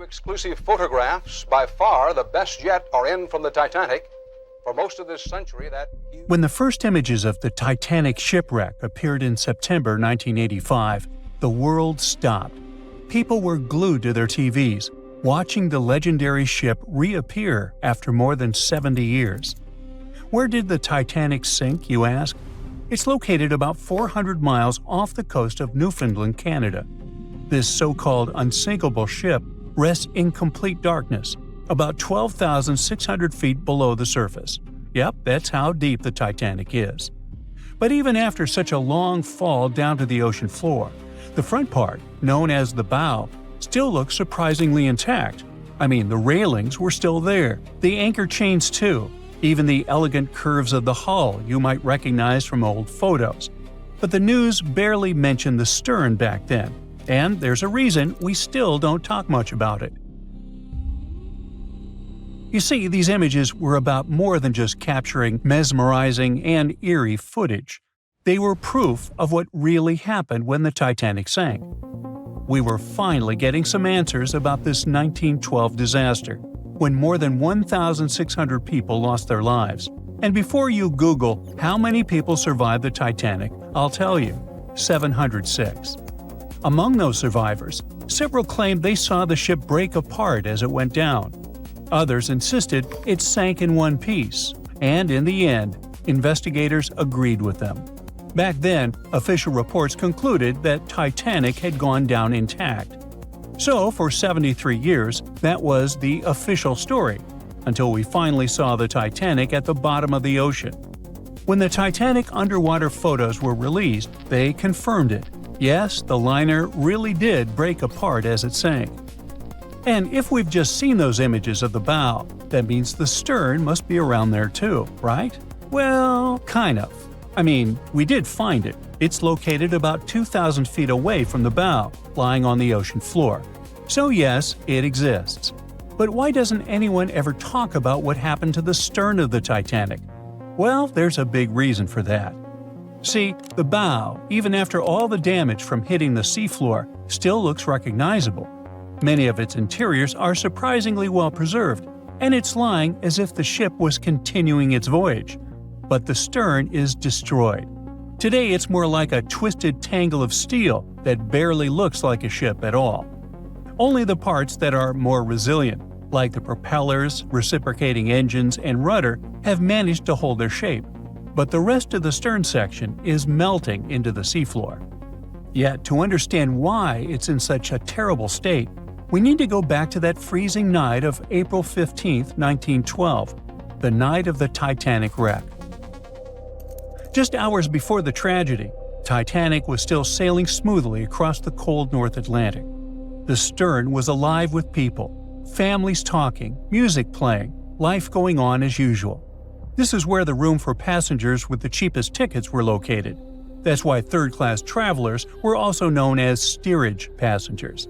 exclusive photographs, by far the best yet, are in from the Titanic. For most of this century, When the first images of the Titanic shipwreck appeared in September 1985, the world stopped. People were glued to their TVs, watching the legendary ship reappear after more than 70 years. Where did the Titanic sink, you ask? It's located about 400 miles off the coast of Newfoundland, Canada. This so-called unsinkable ship rests in complete darkness, about 12,600 feet below the surface. Yep, that's how deep the Titanic is. But even after such a long fall down to the ocean floor, the front part, known as the bow, still looks surprisingly intact. I mean, the railings were still there, the anchor chains too, even the elegant curves of the hull you might recognize from old photos. But the news barely mentioned the stern back then, and there's a reason we still don't talk much about it. You see, these images were about more than just capturing mesmerizing and eerie footage. They were proof of what really happened when the Titanic sank. We were finally getting some answers about this 1912 disaster, when more than 1,600 people lost their lives. And before you Google how many people survived the Titanic, I'll tell you, 706. Among those survivors, several claimed they saw the ship break apart as it went down. Others insisted it sank in one piece, and in the end, investigators agreed with them. Back then, official reports concluded that Titanic had gone down intact. So, for 73 years, that was the official story, until we finally saw the Titanic at the bottom of the ocean. When the Titanic underwater photos were released, they confirmed it. Yes, the liner really did break apart as it sank. And if we've just seen those images of the bow, that means the stern must be around there too, right? Well, kind of. I mean, we did find it. It's located about 2,000 feet away from the bow, lying on the ocean floor. So yes, it exists. But why doesn't anyone ever talk about what happened to the stern of the Titanic? Well, there's a big reason for that. See, the bow, even after all the damage from hitting the seafloor, still looks recognizable. Many of its interiors are surprisingly well preserved, and it's lying as if the ship was continuing its voyage. But the stern is destroyed. Today it's more like a twisted tangle of steel that barely looks like a ship at all. Only the parts that are more resilient, like the propellers, reciprocating engines, and rudder, have managed to hold their shape. But the rest of the stern section is melting into the seafloor. Yet, to understand why it's in such a terrible state, we need to go back to that freezing night of April 15, 1912, the night of the Titanic wreck. Just hours before the tragedy, Titanic was still sailing smoothly across the cold North Atlantic. The stern was alive with people, families talking, music playing, life going on as usual. This is where the room for passengers with the cheapest tickets were located. That's why third-class travelers were also known as steerage passengers.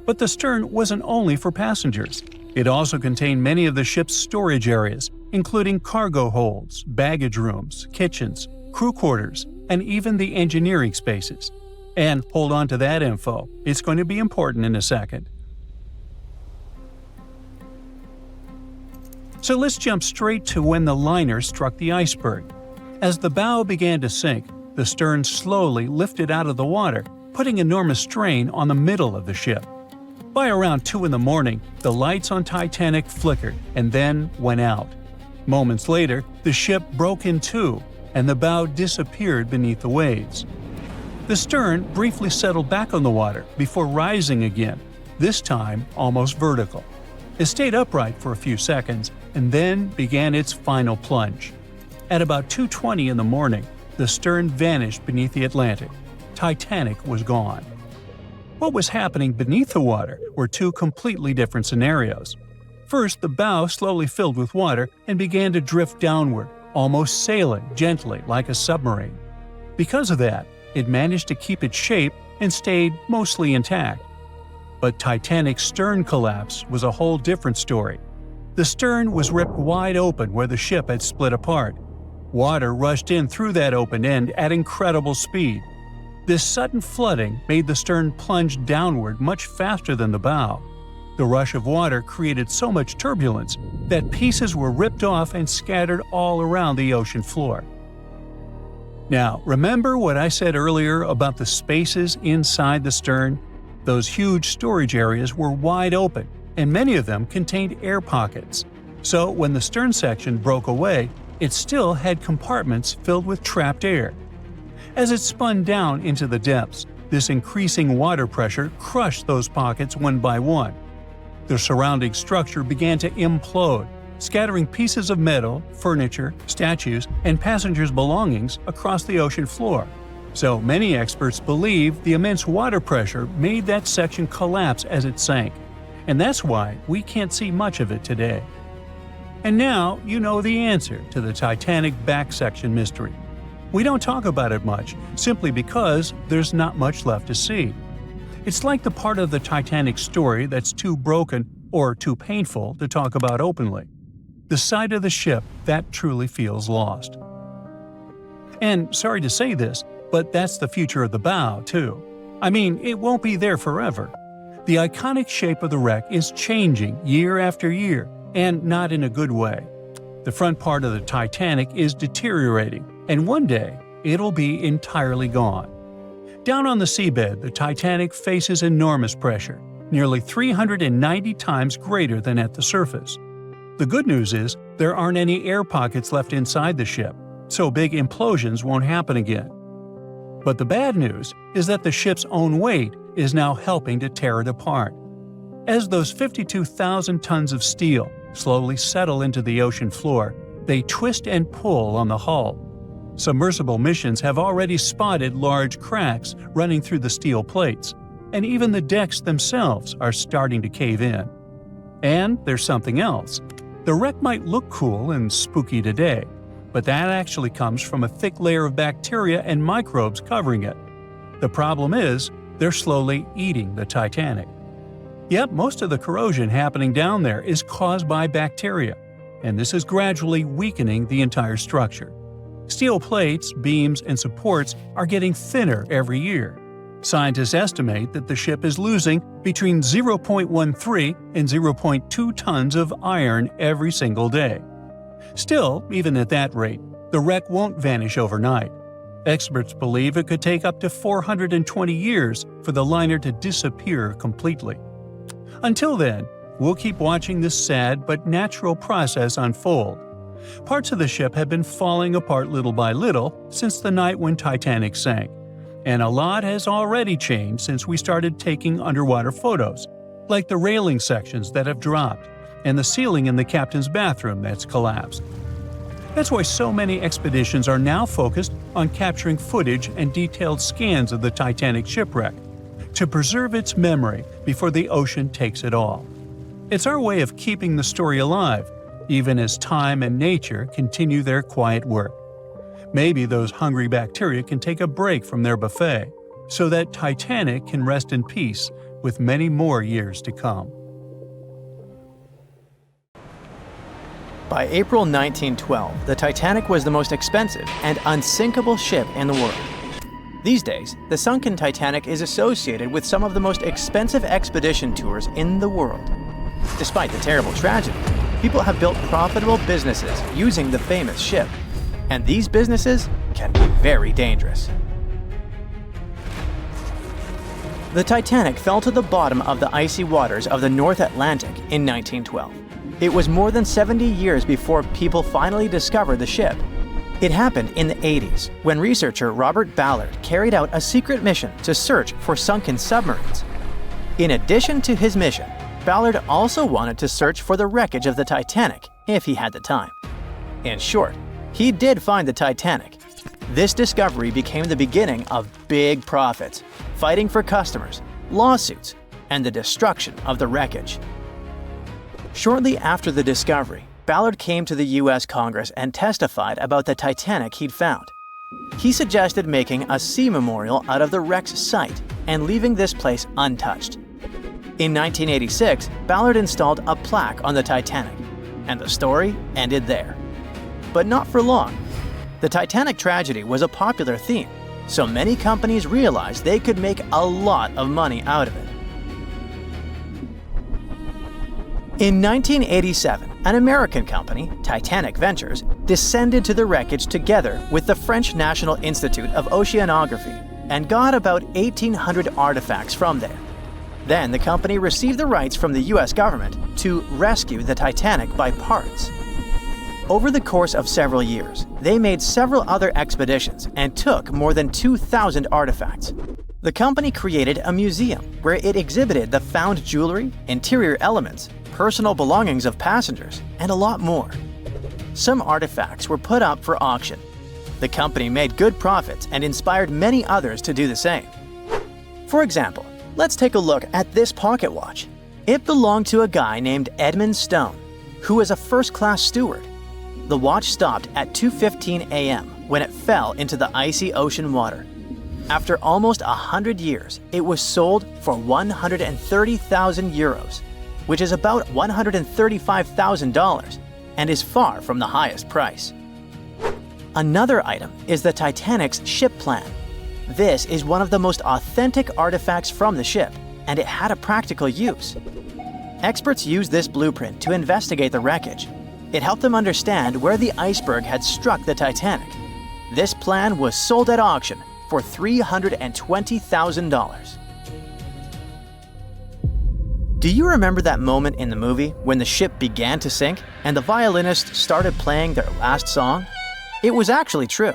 But the stern wasn't only for passengers. It also contained many of the ship's storage areas, including cargo holds, baggage rooms, kitchens, crew quarters, and even the engineering spaces. And hold on to that info, it's going to be important in a second. So let's jump straight to when the liner struck the iceberg. As the bow began to sink, the stern slowly lifted out of the water, putting enormous strain on the middle of the ship. By around 2 in the morning, the lights on Titanic flickered and then went out. Moments later, the ship broke in two, and the bow disappeared beneath the waves. The stern briefly settled back on the water before rising again, this time almost vertical. It stayed upright for a few seconds and then began its final plunge. At about 2:20 in the morning, the stern vanished beneath the Atlantic. Titanic was gone. What was happening beneath the water were two completely different scenarios. First, the bow slowly filled with water and began to drift downward, almost sailing gently like a submarine. Because of that, it managed to keep its shape and stayed mostly intact. But Titanic's stern collapse was a whole different story. The stern was ripped wide open where the ship had split apart. Water rushed in through that open end at incredible speed. This sudden flooding made the stern plunge downward much faster than the bow. The rush of water created so much turbulence that pieces were ripped off and scattered all around the ocean floor. Now, remember what I said earlier about the spaces inside the stern? Those huge storage areas were wide open, and many of them contained air pockets. So when the stern section broke away, it still had compartments filled with trapped air. As it spun down into the depths, this increasing water pressure crushed those pockets one by one. The surrounding structure began to implode, scattering pieces of metal, furniture, statues, and passengers' belongings across the ocean floor. So many experts believe the immense water pressure made that section collapse as it sank, and that's why we can't see much of it today. And now you know the answer to the Titanic back section mystery. We don't talk about it much, simply because there's not much left to see. It's like the part of the Titanic story that's too broken or too painful to talk about openly. The side of the ship that truly feels lost. And sorry to say this, but that's the future of the bow, too. I mean, it won't be there forever. The iconic shape of the wreck is changing year after year, and not in a good way. The front part of the Titanic is deteriorating, and one day it'll be entirely gone. Down on the seabed, the Titanic faces enormous pressure, nearly 390 times greater than at the surface. The good news is there aren't any air pockets left inside the ship, so big implosions won't happen again. But the bad news is that the ship's own weight is now helping to tear it apart. As those 52,000 tons of steel slowly settle into the ocean floor, they twist and pull on the hull. Submersible missions have already spotted large cracks running through the steel plates, and even the decks themselves are starting to cave in. And there's something else. The wreck might look cool and spooky today, but that actually comes from a thick layer of bacteria and microbes covering it. The problem is, they're slowly eating the Titanic. Yep, most of the corrosion happening down there is caused by bacteria, and this is gradually weakening the entire structure. Steel plates, beams, and supports are getting thinner every year. Scientists estimate that the ship is losing between 0.13 and 0.2 tons of iron every single day. Still, even at that rate, the wreck won't vanish overnight. Experts believe it could take up to 420 years for the liner to disappear completely. Until then, we'll keep watching this sad but natural process unfold. Parts of the ship have been falling apart little by little since the night when Titanic sank, and a lot has already changed since we started taking underwater photos, like the railing sections that have dropped and the ceiling in the captain's bathroom that's collapsed. That's why so many expeditions are now focused on capturing footage and detailed scans of the Titanic shipwreck to preserve its memory before the ocean takes it all. It's our way of keeping the story alive, even as time and nature continue their quiet work. Maybe those hungry bacteria can take a break from their buffet, so that Titanic can rest in peace with many more years to come. By April 1912, the Titanic was the most expensive and unsinkable ship in the world. These days, the sunken Titanic is associated with some of the most expensive expedition tours in the world. Despite the terrible tragedy, people have built profitable businesses using the famous ship, and these businesses can be very dangerous. The Titanic fell to the bottom of the icy waters of the North Atlantic in 1912. It was more than 70 years before people finally discovered the ship. It happened in the 80s, when researcher Robert Ballard carried out a secret mission to search for sunken submarines. In addition to his mission, Ballard also wanted to search for the wreckage of the Titanic, if he had the time. In short, he did find the Titanic. This discovery became the beginning of big profits, fighting for customers, lawsuits, and the destruction of the wreckage. Shortly after the discovery, Ballard came to the US Congress and testified about the Titanic he'd found. He suggested making a sea memorial out of the wreck's site and leaving this place untouched. In 1986, Ballard installed a plaque on the Titanic, and the story ended there. But not for long. The Titanic tragedy was a popular theme, so many companies realized they could make a lot of money out of it. In 1987, an American company, Titanic Ventures, descended to the wreckage together with the French National Institute of Oceanography and got about 1,800 artifacts from there. Then the company received the rights from the US government to rescue the Titanic by parts. Over the course of several years, they made several other expeditions and took more than 2,000 artifacts. The company created a museum where it exhibited the found jewelry, interior elements, personal belongings of passengers, and a lot more. Some artifacts were put up for auction. The company made good profits and inspired many others to do the same. For example, let's take a look at this pocket watch. It belonged to a guy named Edmund Stone, who was a first-class steward. The watch stopped at 2:15 a.m. when it fell into the icy ocean water. After almost 100 years, it was sold for 130,000 euros, which is about $135,000, and is far from the highest price. Another item is the Titanic's ship plan. This is one of the most authentic artifacts from the ship, and it had a practical use. Experts used this blueprint to investigate the wreckage. It helped them understand where the iceberg had struck the Titanic. This plan was sold at auction for $320,000. Do you remember that moment in the movie when the ship began to sink and the violinists started playing their last song? It was actually true.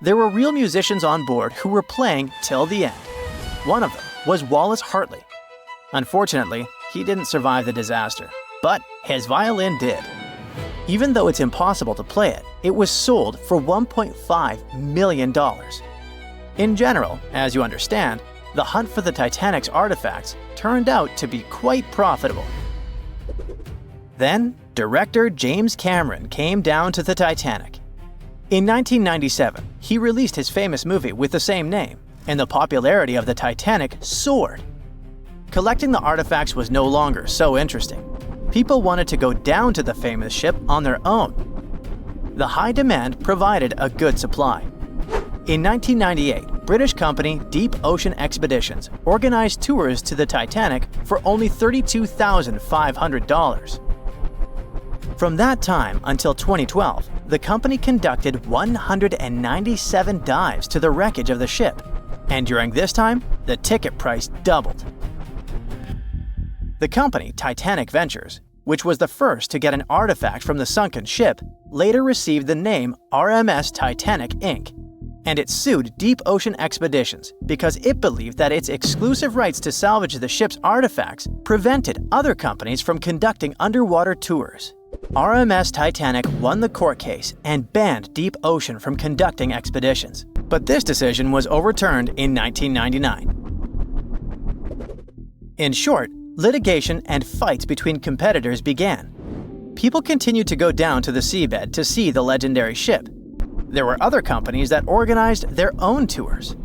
There were real musicians on board who were playing till the end. One of them was Wallace Hartley. Unfortunately, he didn't survive the disaster, but his violin did. Even though it's impossible to play it, it was sold for $1.5 million. In general, as you understand, the hunt for the Titanic's artifacts turned out to be quite profitable. Then, director James Cameron came down to the Titanic. In 1997, he released his famous movie with the same name, and the popularity of the Titanic soared. Collecting the artifacts was no longer so interesting. People wanted to go down to the famous ship on their own. The high demand provided a good supply. In 1998, British company Deep Ocean Expeditions organized tours to the Titanic for only $32,500. From that time until 2012, the company conducted 197 dives to the wreckage of the ship, and during this time, the ticket price doubled. The company Titanic Ventures, which was the first to get an artifact from the sunken ship, later received the name RMS Titanic Inc., and it sued Deep Ocean Expeditions because it believed that its exclusive rights to salvage the ship's artifacts prevented other companies from conducting underwater tours. RMS Titanic won the court case and banned Deep Ocean from conducting expeditions, but this decision was overturned in 1999. In short, litigation and fights between competitors began. People continued to go down to the seabed to see the legendary ship. There were other companies that organized their own tours.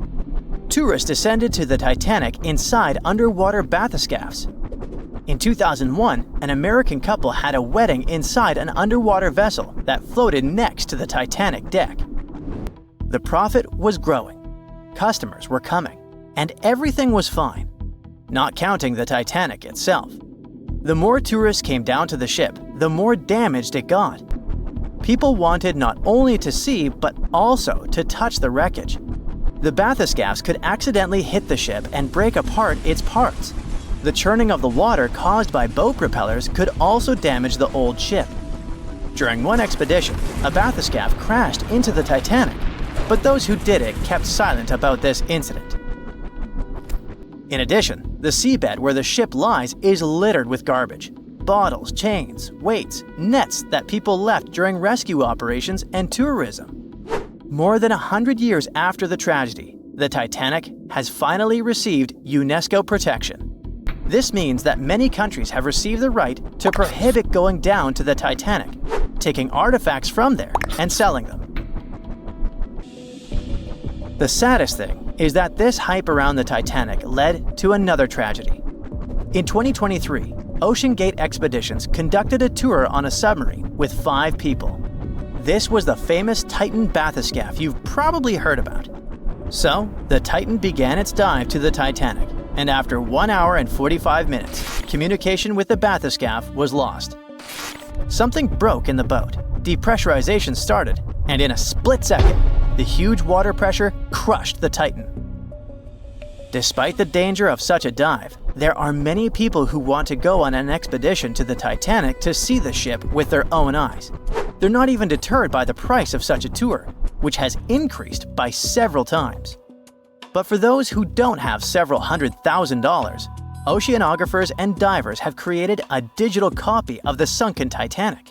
Tourists descended to the Titanic inside underwater bathyscaphs. In 2001, an American couple had a wedding inside an underwater vessel that floated next to the Titanic deck. The profit was growing, customers were coming, and everything was fine, not counting the Titanic itself. The more tourists came down to the ship, the more damaged it got. People wanted not only to see, but also to touch the wreckage. The bathyscaphs could accidentally hit the ship and break apart its parts. The churning of the water caused by boat propellers could also damage the old ship. During one expedition, a bathyscaph crashed into the Titanic, but those who did it kept silent about this incident. In addition, the seabed where the ship lies is littered with garbage. Bottles, chains, weights, nets that people left during rescue operations and tourism. More than 100 years after the tragedy, the Titanic has finally received UNESCO protection. This means that many countries have received the right to prohibit going down to the Titanic, taking artifacts from there and selling them. The saddest thing is that this hype around the Titanic led to another tragedy. In 2023, OceanGate Expeditions conducted a tour on a submarine with 5 people. This was the famous Titan bathyscaph you've probably heard about. So, the Titan began its dive to the Titanic. and after 1 hour and 45 minutes, communication with the bathyscaphe was lost. Something broke in the boat, depressurization started, and in a split second, the huge water pressure crushed the Titan. Despite the danger of such a dive, there are many people who want to go on an expedition to the Titanic to see the ship with their own eyes. They're not even deterred by the price of such a tour, which has increased by several times. But for those who don't have several $100,000, oceanographers and divers have created a digital copy of the sunken Titanic.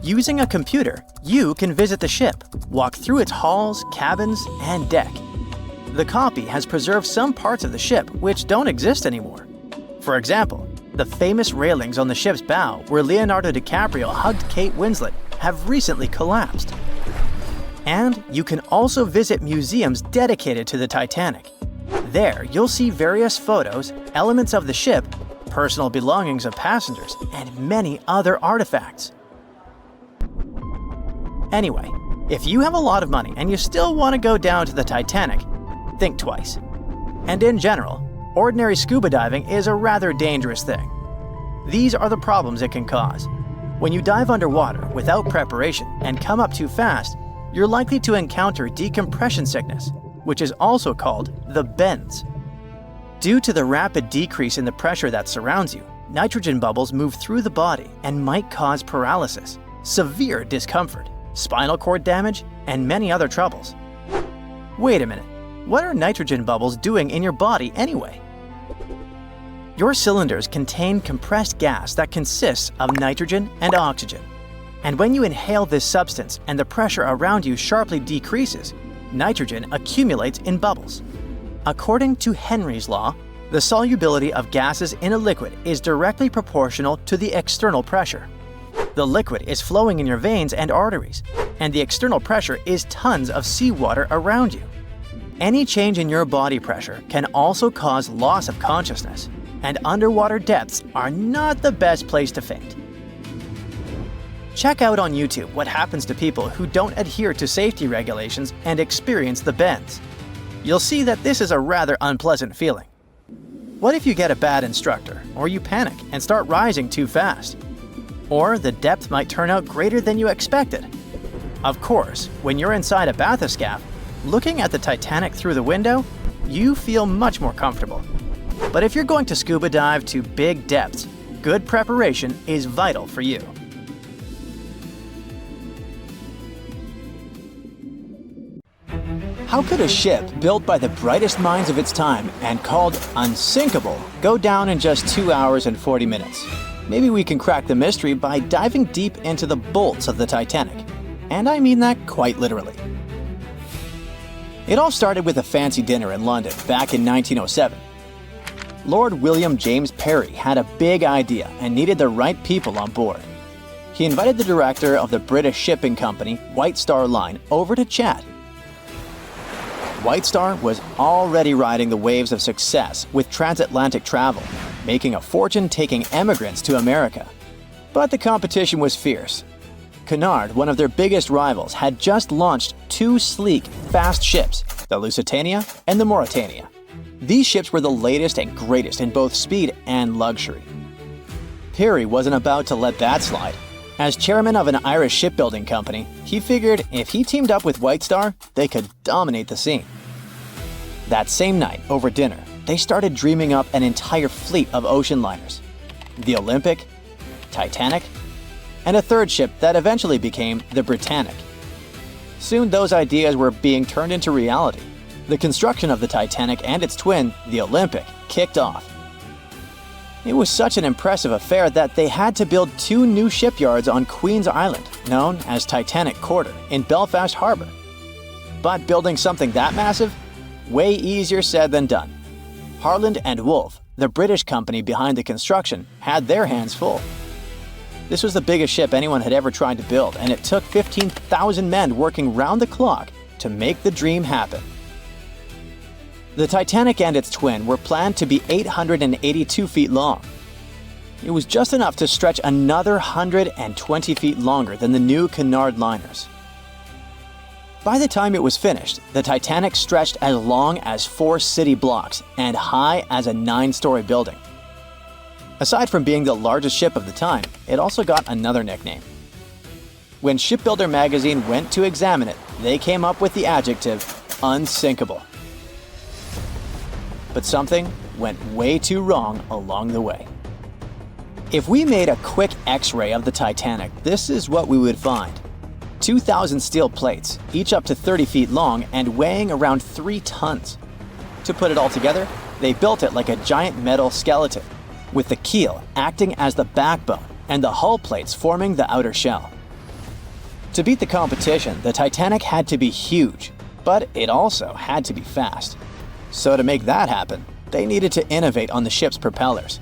Using a computer, you can visit the ship, walk through its halls, cabins, and deck. The copy has preserved some parts of the ship which don't exist anymore. For example, the famous railings on the ship's bow where Leonardo DiCaprio hugged Kate Winslet have recently collapsed. And you can also visit museums dedicated to the Titanic. There, you'll see various photos, elements of the ship, personal belongings of passengers, and many other artifacts. Anyway, if you have a lot of money and you still want to go down to the Titanic, think twice. And in general, ordinary scuba diving is a rather dangerous thing. These are the problems it can cause. When you dive underwater without preparation and come up too fast, you're likely to encounter decompression sickness, which is also called the bends. Due to the rapid decrease in the pressure that surrounds you, nitrogen bubbles move through the body and might cause paralysis, severe discomfort, spinal cord damage, and many other troubles. Wait a minute. What are nitrogen bubbles doing in your body anyway? Your cylinders contain compressed gas that consists of nitrogen and oxygen. And when you inhale this substance and the pressure around you sharply decreases, nitrogen accumulates in bubbles. According to Henry's law, the solubility of gases in a liquid is directly proportional to the external pressure. The liquid is flowing in your veins and arteries, and the external pressure is tons of seawater around you. Any change in your body pressure can also cause loss of consciousness, and underwater depths are not the best place to faint. Check out on YouTube what happens to people who don't adhere to safety regulations and experience the bends. You'll see that this is a rather unpleasant feeling. What if you get a bad instructor, or you panic and start rising too fast? Or the depth might turn out greater than you expected. Of course, when you're inside a bathyscaphe, looking at the Titanic through the window, you feel much more comfortable. But if you're going to scuba dive to big depths, good preparation is vital for you. How could a ship built by the brightest minds of its time and called unsinkable go down in just 2 hours and 40 minutes? Maybe we can crack the mystery by diving deep into the bolts of the Titanic. And I mean that quite literally. It all started with a fancy dinner in London back in 1907. Lord William James Parry had a big idea and needed the right people on board. He invited the director of the British shipping company, White Star Line, over to chat. White Star was already riding the waves of success with transatlantic travel, making a fortune taking emigrants to America. But the competition was fierce. Cunard, one of their biggest rivals, had just launched 2 sleek, fast ships, the Lusitania and the Mauretania. These ships were the latest and greatest in both speed and luxury. Parry wasn't about to let that slide. As chairman of an Irish shipbuilding company, he figured if he teamed up with White Star, they could dominate the scene. That same night, over dinner, they started dreaming up an entire fleet of ocean liners. The Olympic, Titanic, and a third ship that eventually became the Britannic. Soon those ideas were being turned into reality. The construction of the Titanic and its twin, the Olympic, kicked off. It was such an impressive affair that they had to build 2 new shipyards on Queen's Island, known as Titanic Quarter, in Belfast Harbour. But building something that massive? Way easier said than done. Harland and Wolff, the British company behind the construction, had their hands full. This was the biggest ship anyone had ever tried to build, and it took 15,000 men working round the clock to make the dream happen. The Titanic and its twin were planned to be 882 feet long. It was just enough to stretch another 120 feet longer than the new Cunard liners. By the time it was finished, the Titanic stretched as long as 4 city blocks and high as a 9-story building. Aside from being the largest ship of the time, it also got another nickname. When Shipbuilder magazine went to examine it, they came up with the adjective unsinkable. But something went way too wrong along the way. If we made a quick X-ray of the Titanic, this is what we would find. 2,000 steel plates, each up to 30 feet long and weighing around 3 tons. To put it all together, they built it like a giant metal skeleton, with the keel acting as the backbone and the hull plates forming the outer shell. To beat the competition, the Titanic had to be huge, but it also had to be fast. So to make that happen, they needed to innovate on the ship's propellers.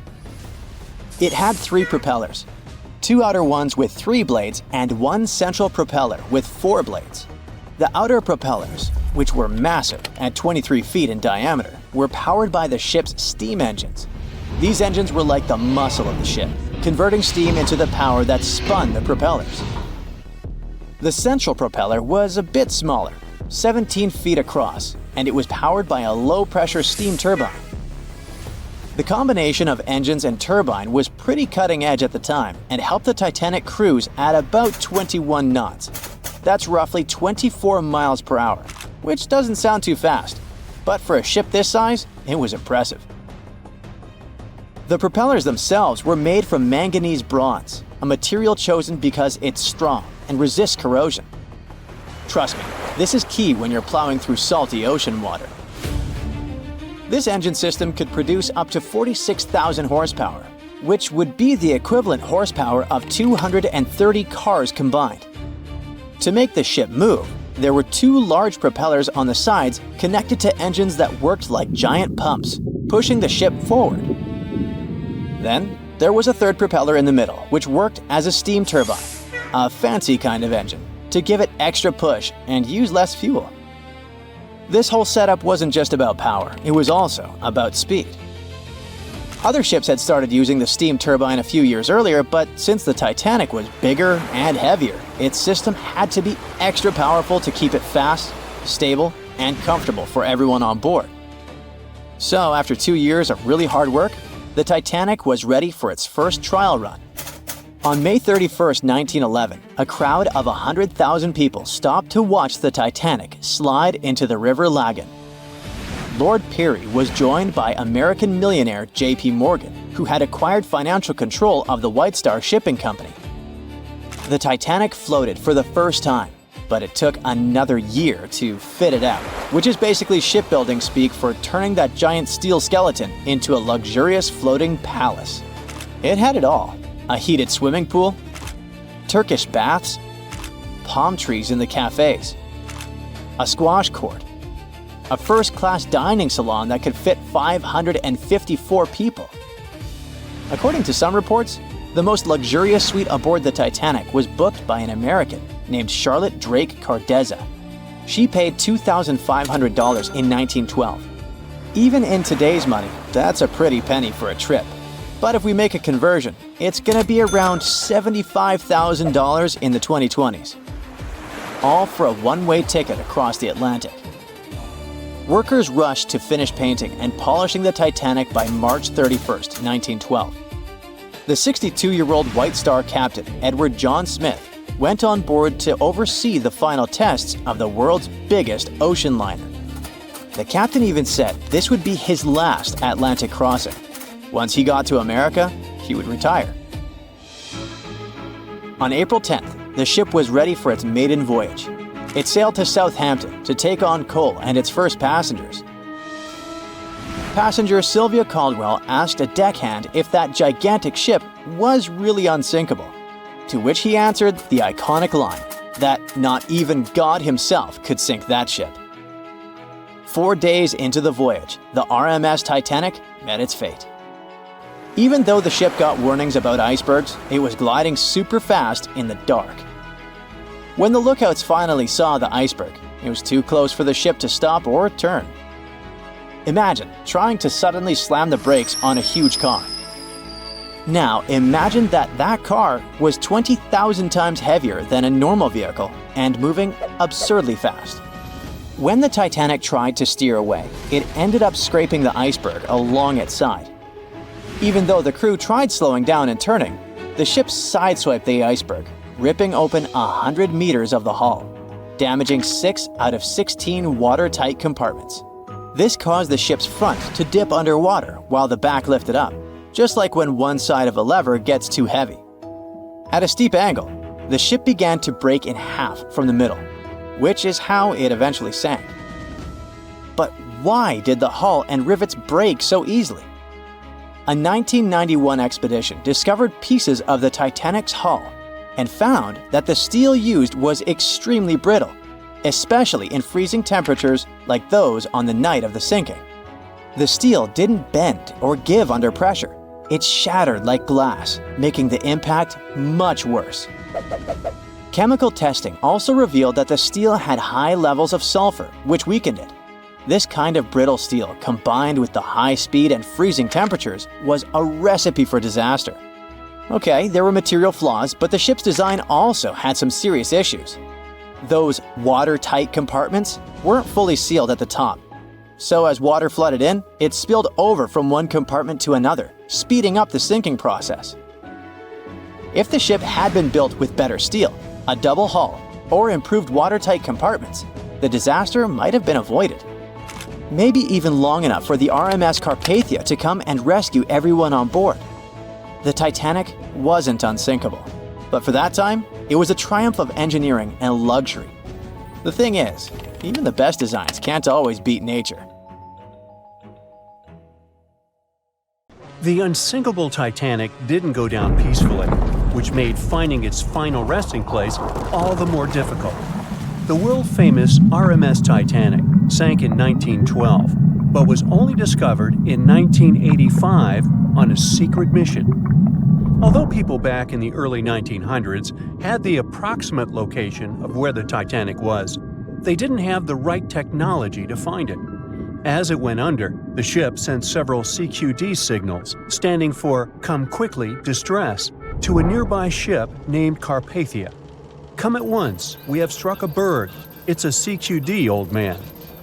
It had 3 propellers, 2 outer ones with 3 blades and 1 central propeller with 4 blades. The outer propellers, which were massive at 23 feet in diameter, were powered by the ship's steam engines. These engines were like the muscle of the ship, converting steam into the power that spun the propellers. The central propeller was a bit smaller, 17 feet across, and it was powered by a low-pressure steam turbine. The combination of engines and turbine was pretty cutting edge at the time and helped the Titanic cruise at about 21 knots. That's roughly 24 miles per hour, which doesn't sound too fast, but for a ship this size, it was impressive. The propellers themselves were made from manganese bronze, a material chosen because it's strong and resists corrosion. Trust me, this is key when you're plowing through salty ocean water. This engine system could produce up to 46,000 horsepower, which would be the equivalent horsepower of 230 cars combined. To make the ship move, there were 2 large propellers on the sides connected to engines that worked like giant pumps, pushing the ship forward. Then, there was a 3rd propeller in the middle, which worked as a steam turbine, a fancy kind of engine, to give it extra push and use less fuel. This whole setup wasn't just about power, it was also about speed. Other ships had started using the steam turbine a few years earlier, but since the Titanic was bigger and heavier, its system had to be extra powerful to keep it fast, stable, and comfortable for everyone on board. So after 2 years of really hard work, the Titanic was ready for its first trial run. On May 31, 1911, a crowd of 100,000 people stopped to watch the Titanic slide into the River Lagan. Lord Peary was joined by American millionaire J.P. Morgan, who had acquired financial control of the White Star Shipping Company. The Titanic floated for the first time, but it took another year to fit it out, which is basically shipbuilding speak for turning that giant steel skeleton into a luxurious floating palace. It had it all: a heated swimming pool, Turkish baths, palm trees in the cafes, a squash court, a first-class dining salon that could fit 554 people. According to some reports, the most luxurious suite aboard the Titanic was booked by an American named Charlotte Drake Cardezza. She paid $2,500 in 1912. Even in today's money, that's a pretty penny for a trip. But if we make a conversion, it's gonna be around $75,000 in the 2020s. All for a one-way ticket across the Atlantic. Workers rushed to finish painting and polishing the Titanic by March 31, 1912. The 62-year-old White Star captain, Edward John Smith, went on board to oversee the final tests of the world's biggest ocean liner. The captain even said this would be his last Atlantic crossing. Once he got to America, he would retire. On April 10th, the ship was ready for its maiden voyage. It sailed to Southampton to take on coal and its first passengers. Passenger Sylvia Caldwell asked a deckhand if that gigantic ship was really unsinkable, to which he answered the iconic line that not even God himself could sink that ship. 4 days into the voyage, the RMS Titanic met its fate. Even though the ship got warnings about icebergs, it was gliding super fast in the dark. When the lookouts finally saw the iceberg, it was too close for the ship to stop or turn. Imagine trying to suddenly slam the brakes on a huge car. Now imagine that car was 20,000 times heavier than a normal vehicle and moving absurdly fast. When the Titanic tried to steer away, it ended up scraping the iceberg along its side. Even though the crew tried slowing down and turning, the ship sideswiped the iceberg, ripping open 100 meters of the hull, damaging 6 out of 16 watertight compartments. This caused the ship's front to dip underwater while the back lifted up, just like when one side of a lever gets too heavy. At a steep angle, the ship began to break in half from the middle, which is how it eventually sank. But why did the hull and rivets break so easily? A 1991 expedition discovered pieces of the Titanic's hull and found that the steel used was extremely brittle, especially in freezing temperatures like those on the night of the sinking. The steel didn't bend or give under pressure. It shattered like glass, making the impact much worse. Chemical testing also revealed that the steel had high levels of sulfur, which weakened it. This kind of brittle steel, combined with the high speed and freezing temperatures, was a recipe for disaster. Okay, there were material flaws, but the ship's design also had some serious issues. Those watertight compartments weren't fully sealed at the top. So as water flooded in, it spilled over from one compartment to another, speeding up the sinking process. If the ship had been built with better steel, a double hull, or improved watertight compartments, the disaster might have been avoided. Maybe even long enough for the RMS Carpathia to come and rescue everyone on board. The Titanic wasn't unsinkable, but for that time, it was a triumph of engineering and luxury. The thing is, even the best designs can't always beat nature. The unsinkable Titanic didn't go down peacefully, which made finding its final resting place all the more difficult. The world-famous RMS Titanic sank in 1912, but was only discovered in 1985 on a secret mission. Although people back in the early 1900s had the approximate location of where the Titanic was, they didn't have the right technology to find it. As it went under, the ship sent several CQD signals, standing for Come Quickly, Distress, to a nearby ship named Carpathia. Come at once, we have struck a berg. It's a CQD, old man,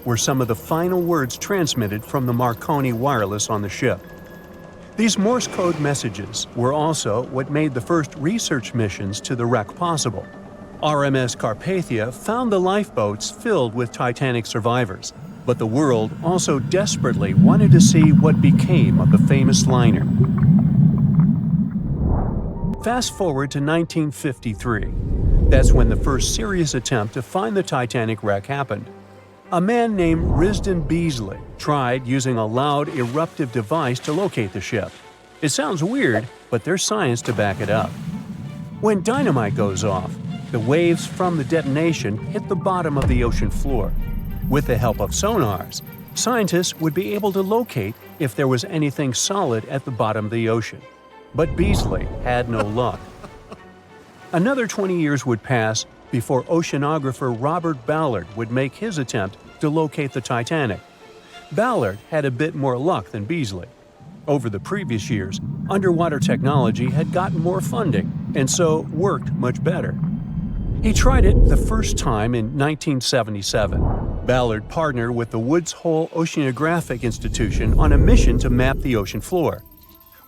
were some of the final words transmitted from the Marconi wireless on the ship. These Morse code messages were also what made the first research missions to the wreck possible. RMS Carpathia found the lifeboats filled with Titanic survivors, but the world also desperately wanted to see what became of the famous liner. Fast forward to 1953. That's when the first serious attempt to find the Titanic wreck happened. A man named Risdon Beasley tried using a loud eruptive device to locate the ship. It sounds weird, but there's science to back it up. When dynamite goes off, the waves from the detonation hit the bottom of the ocean floor. With the help of sonars, scientists would be able to locate if there was anything solid at the bottom of the ocean. But Beasley had no luck. Another 20 years would pass before oceanographer Robert Ballard would make his attempt to locate the Titanic. Ballard had a bit more luck than Beasley. Over the previous years, underwater technology had gotten more funding and so worked much better. He tried it the first time in 1977. Ballard partnered with the Woods Hole Oceanographic Institution on a mission to map the ocean floor.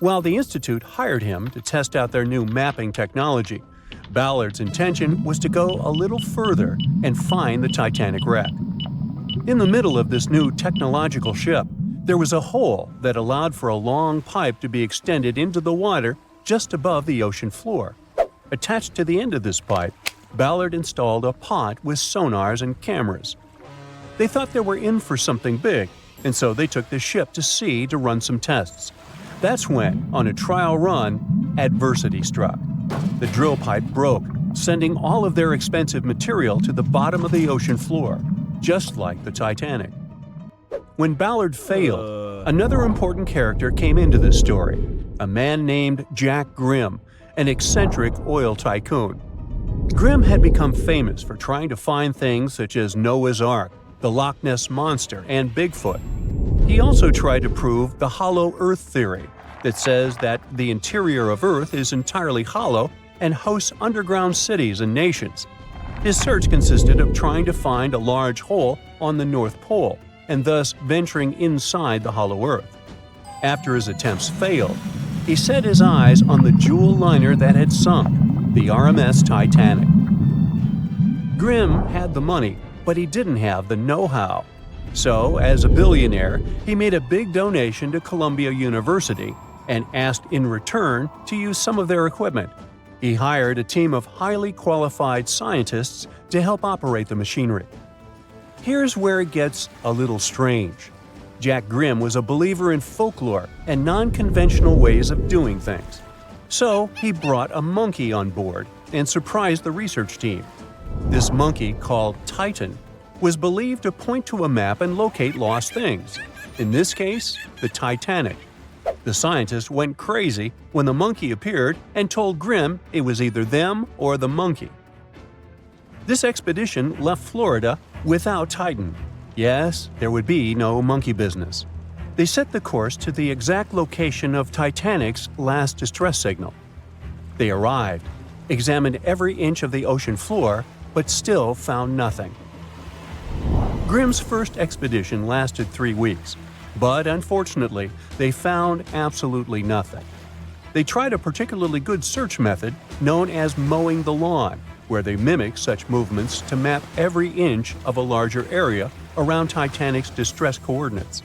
While the institute hired him to test out their new mapping technology, Ballard's intention was to go a little further and find the Titanic wreck. In the middle of this new technological ship, there was a hole that allowed for a long pipe to be extended into the water just above the ocean floor. Attached to the end of this pipe, Ballard installed a pod with sonars and cameras. They thought they were in for something big, and so they took the ship to sea to run some tests. That's when, on a trial run, adversity struck. The drill pipe broke, sending all of their expensive material to the bottom of the ocean floor, just like the Titanic. When Ballard failed, another important character came into this story, a man named Jack Grimm, an eccentric oil tycoon. Grimm had become famous for trying to find things such as Noah's Ark, the Loch Ness Monster, and Bigfoot. He also tried to prove the hollow Earth theory that says that the interior of Earth is entirely hollow and hosts underground cities and nations. His search consisted of trying to find a large hole on the North Pole and thus venturing inside the hollow Earth. After his attempts failed, he set his eyes on the jewel liner that had sunk, the RMS Titanic. Grimm had the money, but he didn't have the know-how. So, as a billionaire, he made a big donation to Columbia University and asked in return to use some of their equipment. He hired a team of highly qualified scientists to help operate the machinery. Here's where it gets a little strange. Jack Grimm was a believer in folklore and non-conventional ways of doing things. So he brought a monkey on board and surprised the research team. This monkey, called Titan, was believed to point to a map and locate lost things. In this case, the Titanic. The scientists went crazy when the monkey appeared and told Grimm it was either them or the monkey. This expedition left Florida without Titan. Yes, there would be no monkey business. They set the course to the exact location of Titanic's last distress signal. They arrived, examined every inch of the ocean floor, but still found nothing. Grimm's first expedition lasted 3 weeks, but unfortunately, they found absolutely nothing. They tried a particularly good search method known as mowing the lawn, where they mimic such movements to map every inch of a larger area around Titanic's distress coordinates.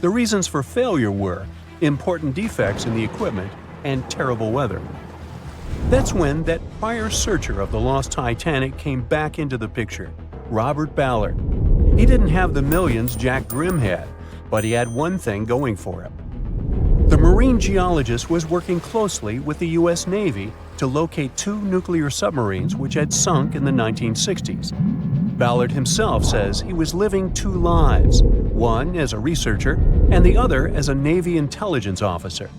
The reasons for failure were important defects in the equipment and terrible weather. That's when that prior searcher of the lost Titanic came back into the picture, Robert Ballard. He didn't have the millions Jack Grimm had, but he had one thing going for him. The marine geologist was working closely with the U.S. Navy to locate 2 nuclear submarines which had sunk in the 1960s. Ballard himself says he was living 2 lives, one as a researcher and the other as a Navy intelligence officer.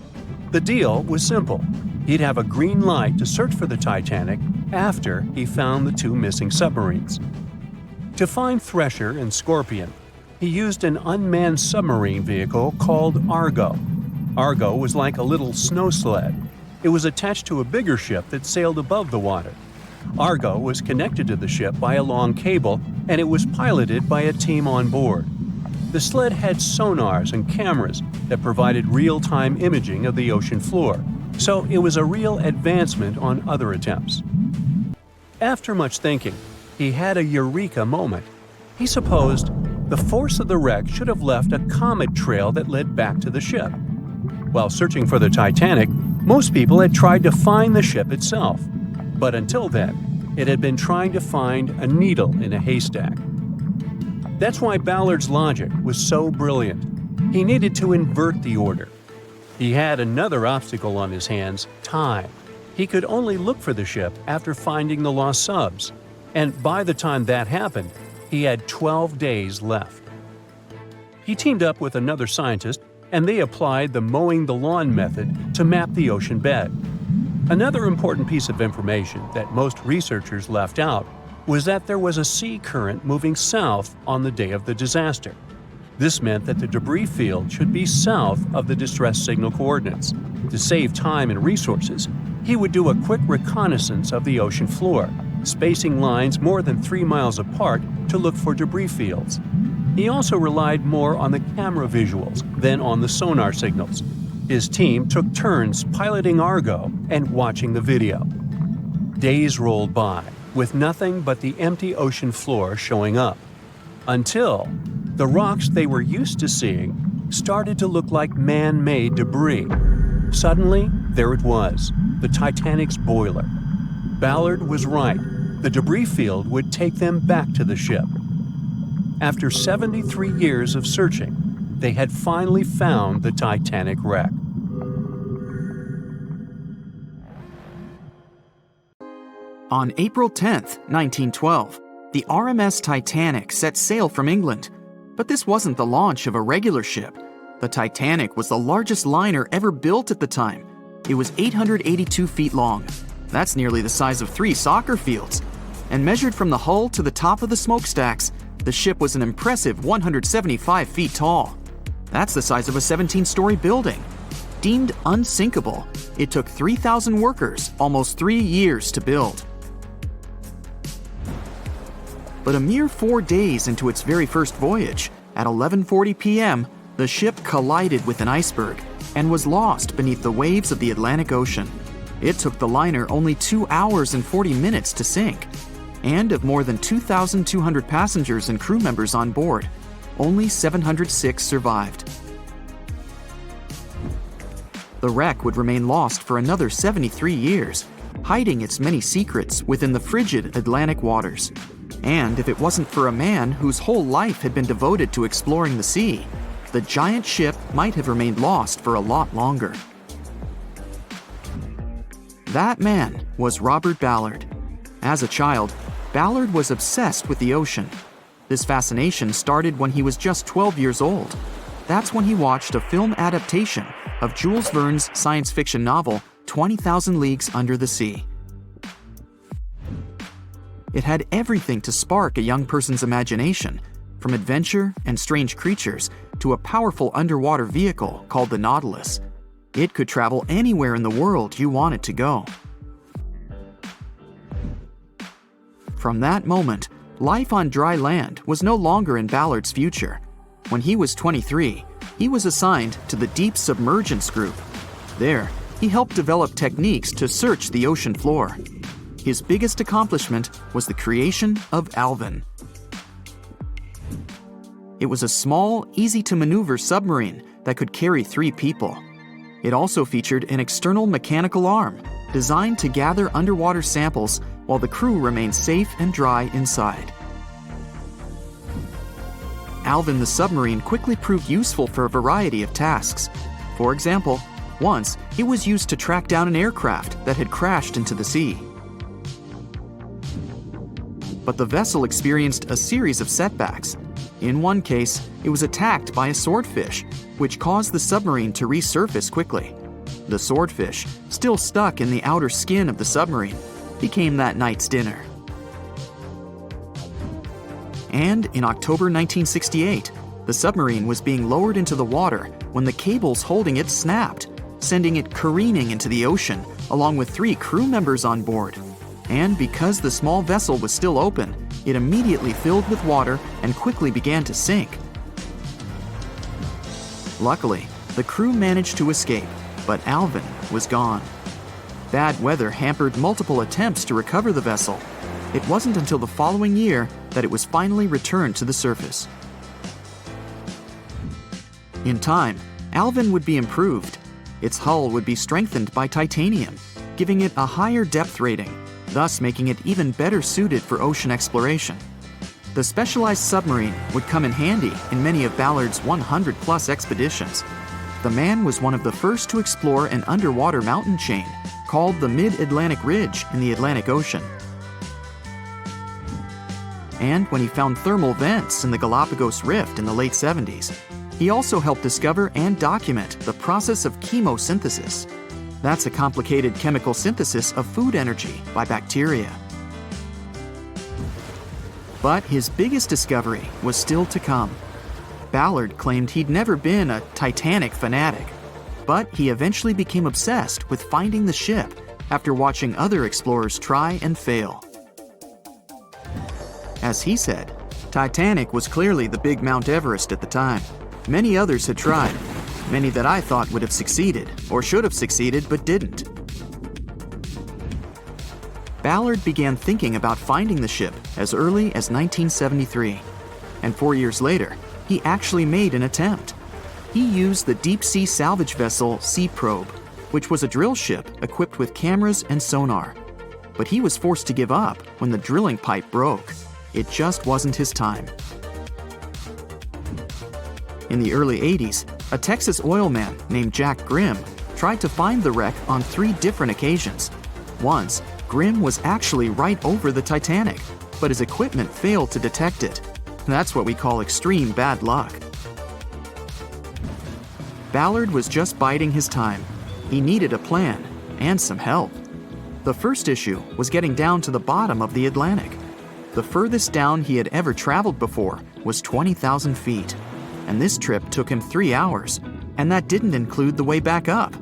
The deal was simple. He'd have a green light to search for the Titanic after he found the 2 missing submarines. To find Thresher and Scorpion, he used an unmanned submarine vehicle called Argo. Argo was like a little snow sled. It was attached to a bigger ship that sailed above the water. Argo was connected to the ship by a long cable, and it was piloted by a team on board. The sled had sonars and cameras that provided real-time imaging of the ocean floor, so it was a real advancement on other attempts. After much thinking, he had a eureka moment. He supposed the force of the wreck should have left a comet trail that led back to the ship. While searching for the Titanic, most people had tried to find the ship itself. But until then, it had been trying to find a needle in a haystack. That's why Ballard's logic was so brilliant. He needed to invert the order. He had another obstacle on his hands: time. He could only look for the ship after finding the lost subs. And by the time that happened, he had 12 days left. He teamed up with another scientist, and they applied the mowing the lawn method to map the ocean bed. Another important piece of information that most researchers left out was that there was a sea current moving south on the day of the disaster. This meant that the debris field should be south of the distress signal coordinates. To save time and resources, he would do a quick reconnaissance of the ocean floor, spacing lines more than 3 miles apart to look for debris fields. He also relied more on the camera visuals than on the sonar signals. His team took turns piloting Argo and watching the video. Days rolled by, with nothing but the empty ocean floor showing up, until the rocks they were used to seeing started to look like man-made debris. Suddenly, there it was, the Titanic's boiler. Ballard was right. The debris field would take them back to the ship. After 73 years of searching, they had finally found the Titanic wreck. On April 10, 1912, the RMS Titanic set sail from England. But this wasn't the launch of a regular ship. The Titanic was the largest liner ever built at the time. It was 882 feet long. That's nearly the size of 3 soccer fields. And measured from the hull to the top of the smokestacks, the ship was an impressive 175 feet tall. That's the size of a 17-story building. Deemed unsinkable, it took 3,000 workers almost 3 years to build. But a mere 4 days into its very first voyage, at 11:40 p.m., the ship collided with an iceberg and was lost beneath the waves of the Atlantic Ocean. It took the liner only 2 hours and 40 minutes to sink. And of more than 2,200 passengers and crew members on board, only 706 survived. The wreck would remain lost for another 73 years, hiding its many secrets within the frigid Atlantic waters. And if it wasn't for a man whose whole life had been devoted to exploring the sea, the giant ship might have remained lost for a lot longer. That man was Robert Ballard. As a child, Ballard was obsessed with the ocean. This fascination started when he was just 12 years old. That's when he watched a film adaptation of Jules Verne's science fiction novel, 20,000 Leagues Under the Sea. It had everything to spark a young person's imagination, from adventure and strange creatures to a powerful underwater vehicle called the Nautilus. It could travel anywhere in the world you wanted to go. From that moment, life on dry land was no longer in Ballard's future. When he was 23, he was assigned to the Deep Submergence Group. There, he helped develop techniques to search the ocean floor. His biggest accomplishment was the creation of Alvin. It was a small, easy-to-maneuver submarine that could carry 3 people. It also featured an external mechanical arm designed to gather underwater samples while the crew remained safe and dry inside. Alvin the submarine quickly proved useful for a variety of tasks. For example, once it was used to track down an aircraft that had crashed into the sea. But the vessel experienced a series of setbacks. In one case, it was attacked by a swordfish, which caused the submarine to resurface quickly. The swordfish, still stuck in the outer skin of the submarine, became that night's dinner. And in October 1968, the submarine was being lowered into the water when the cables holding it snapped, sending it careening into the ocean, along with 3 crew members on board. And because the small vessel was still open, it immediately filled with water and quickly began to sink. Luckily, the crew managed to escape, but Alvin was gone. Bad weather hampered multiple attempts to recover the vessel. It wasn't until the following year that it was finally returned to the surface. In time, Alvin would be improved. Its hull would be strengthened by titanium, giving it a higher depth rating, thus making it even better suited for ocean exploration. The specialized submarine would come in handy in many of Ballard's 100-plus expeditions. The man was one of the first to explore an underwater mountain chain called the Mid-Atlantic Ridge in the Atlantic Ocean. And when he found thermal vents in the Galapagos Rift in the late 70s, he also helped discover and document the process of chemosynthesis. That's a complicated chemical synthesis of food energy by bacteria. But his biggest discovery was still to come. Ballard claimed he'd never been a Titanic fanatic, but he eventually became obsessed with finding the ship after watching other explorers try and fail. As he said, Titanic was clearly the big Mount Everest at the time. Many others had tried, many that I thought would have succeeded, or should have succeeded, but didn't. Ballard began thinking about finding the ship as early as 1973, and 4 years later, he actually made an attempt. He used the deep-sea salvage vessel Sea Probe, which was a drill ship equipped with cameras and sonar. But he was forced to give up when the drilling pipe broke. It just wasn't his time. In the early 80s, a Texas oil man named Jack Grimm tried to find the wreck on 3 different occasions. Once, Grimm was actually right over the Titanic, but his equipment failed to detect it. That's what we call extreme bad luck. Ballard was just biding his time. He needed a plan and some help. The first issue was getting down to the bottom of the Atlantic. The furthest down he had ever traveled before was 20,000 feet, and this trip took him 3 hours, and that didn't include the way back up.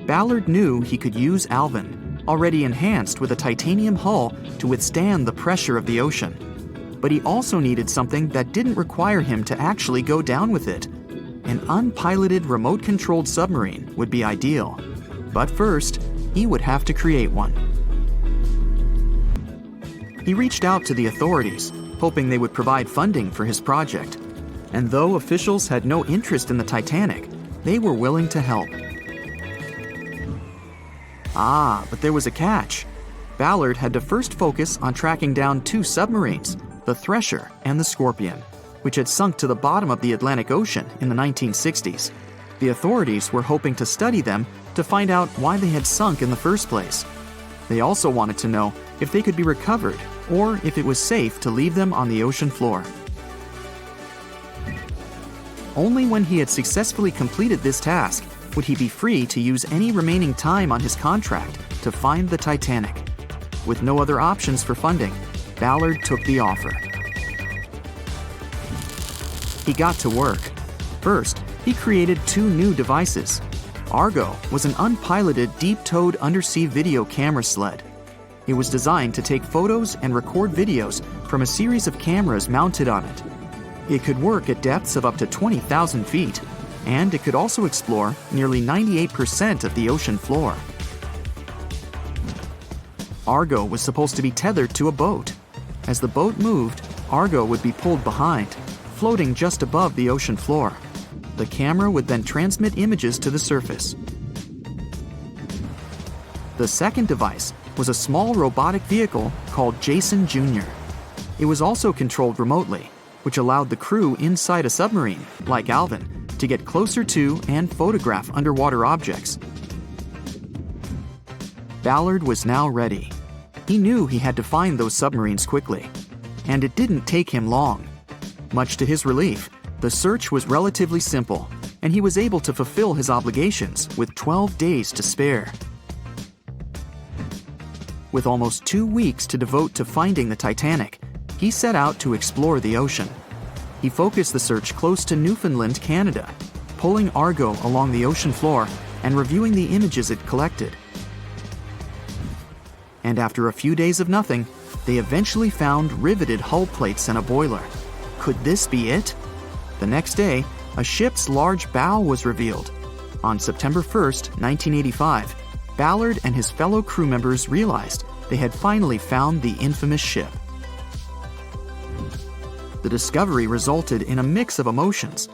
Ballard knew he could use Alvin. already enhanced with a titanium hull to withstand the pressure of the ocean. But he also needed something that didn't require him to actually go down with it. An unpiloted, remote-controlled submarine would be ideal. But first, he would have to create one. He reached out to the authorities, hoping they would provide funding for his project. And though officials had no interest in the Titanic, they were willing to help. But there was a catch. Ballard had to first focus on tracking down two submarines, the Thresher and the Scorpion, which had sunk to the bottom of the Atlantic Ocean in the 1960s. The authorities were hoping to study them to find out why they had sunk in the first place. They also wanted to know if they could be recovered or if it was safe to leave them on the ocean floor. Only when he had successfully completed this task would he be free to use any remaining time on his contract to find the Titanic. With no other options for funding, Ballard took the offer. He got to work. First, he created two new devices. Argo was an unpiloted, deep-towed undersea video camera sled. It was designed to take photos and record videos from a series of cameras mounted on it. It could work at depths of up to 20,000 feet, and it could also explore nearly 98% of the ocean floor. Argo was supposed to be tethered to a boat. As the boat moved, Argo would be pulled behind, floating just above the ocean floor. The camera would then transmit images to the surface. The second device was a small robotic vehicle called Jason Jr. It was also controlled remotely, which allowed the crew inside a submarine, like Alvin, to get closer to and photograph underwater objects. Ballard was now ready. He knew he had to find those submarines quickly, and it didn't take him long. Much to his relief, the search was relatively simple, and he was able to fulfill his obligations with 12 days to spare. With almost 2 weeks to devote to finding the Titanic, he set out to explore the ocean. He focused the search close to Newfoundland, Canada, pulling Argo along the ocean floor and reviewing the images it collected. And after a few days of nothing, they eventually found riveted hull plates and a boiler. Could this be it? The next day, a ship's large bow was revealed. On September 1st, 1985, Ballard and his fellow crew members realized they had finally found the infamous ship. The discovery resulted in a mix of emotions.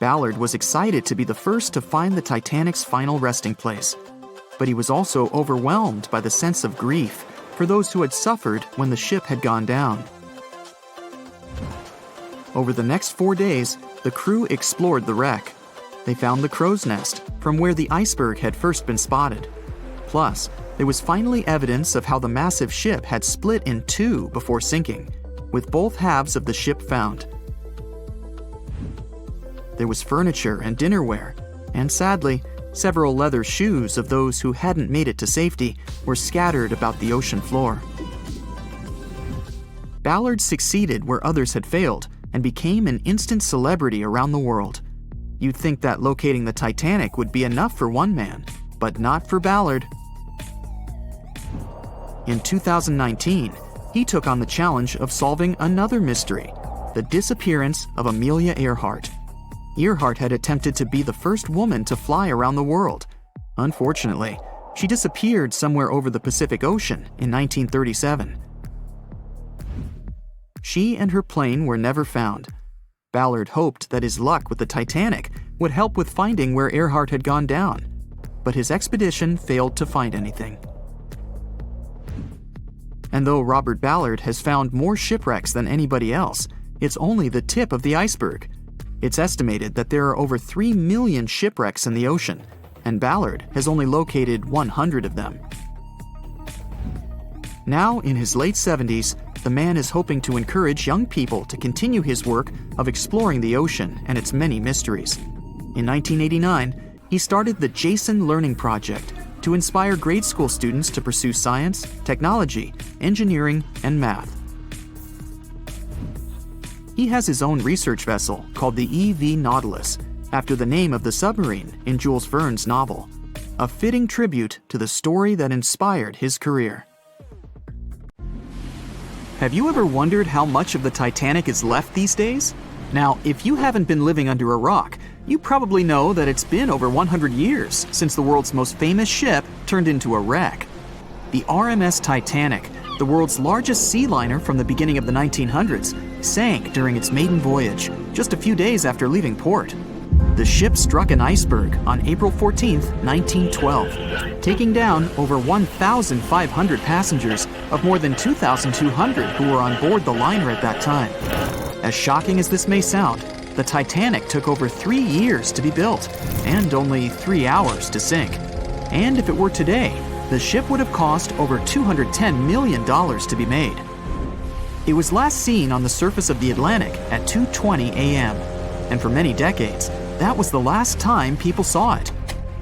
Ballard was excited to be the first to find the Titanic's final resting place, but he was also overwhelmed by the sense of grief for those who had suffered when the ship had gone down. Over the next 4 days, the crew explored the wreck. They found the crow's nest, from where the iceberg had first been spotted. Plus, there was finally evidence of how the massive ship had split in two before sinking, with both halves of the ship found. There was furniture and dinnerware, and sadly, several leather shoes of those who hadn't made it to safety were scattered about the ocean floor. Ballard succeeded where others had failed and became an instant celebrity around the world. You'd think that locating the Titanic would be enough for one man, but not for Ballard. In 2019, he took on the challenge of solving another mystery, the disappearance of Amelia Earhart. Earhart had attempted to be the first woman to fly around the world. Unfortunately, she disappeared somewhere over the Pacific Ocean in 1937. She and her plane were never found. Ballard hoped that his luck with the Titanic would help with finding where Earhart had gone down, but his expedition failed to find anything. And though Robert Ballard has found more shipwrecks than anybody else, it's only the tip of the iceberg. It's estimated that there are over 3 million shipwrecks in the ocean, and Ballard has only located 100 of them. Now, in his late 70s, the man is hoping to encourage young people to continue his work of exploring the ocean and its many mysteries. In 1989, he started the Jason Learning Project to inspire grade school students to pursue science, technology, engineering, and math. He has his own research vessel called the EV Nautilus, after the name of the submarine in Jules Verne's novel. a fitting tribute to the story that inspired his career. Have you ever wondered how much of the Titanic is left these days? Now, if you haven't been living under a rock, you probably know that it's been over 100 years since the world's most famous ship turned into a wreck. The RMS Titanic, the world's largest sea liner from the beginning of the 1900s, sank during its maiden voyage, just a few days after leaving port. The ship struck an iceberg on April 14, 1912, taking down over 1,500 passengers of more than 2,200 who were on board the liner at that time. As shocking as this may sound, the Titanic took over 3 years to be built and only 3 hours to sink. And if it were today, the ship would have cost over $210 million to be made. It was last seen on the surface of the Atlantic at 2:20 a.m., and for many decades, that was the last time people saw it.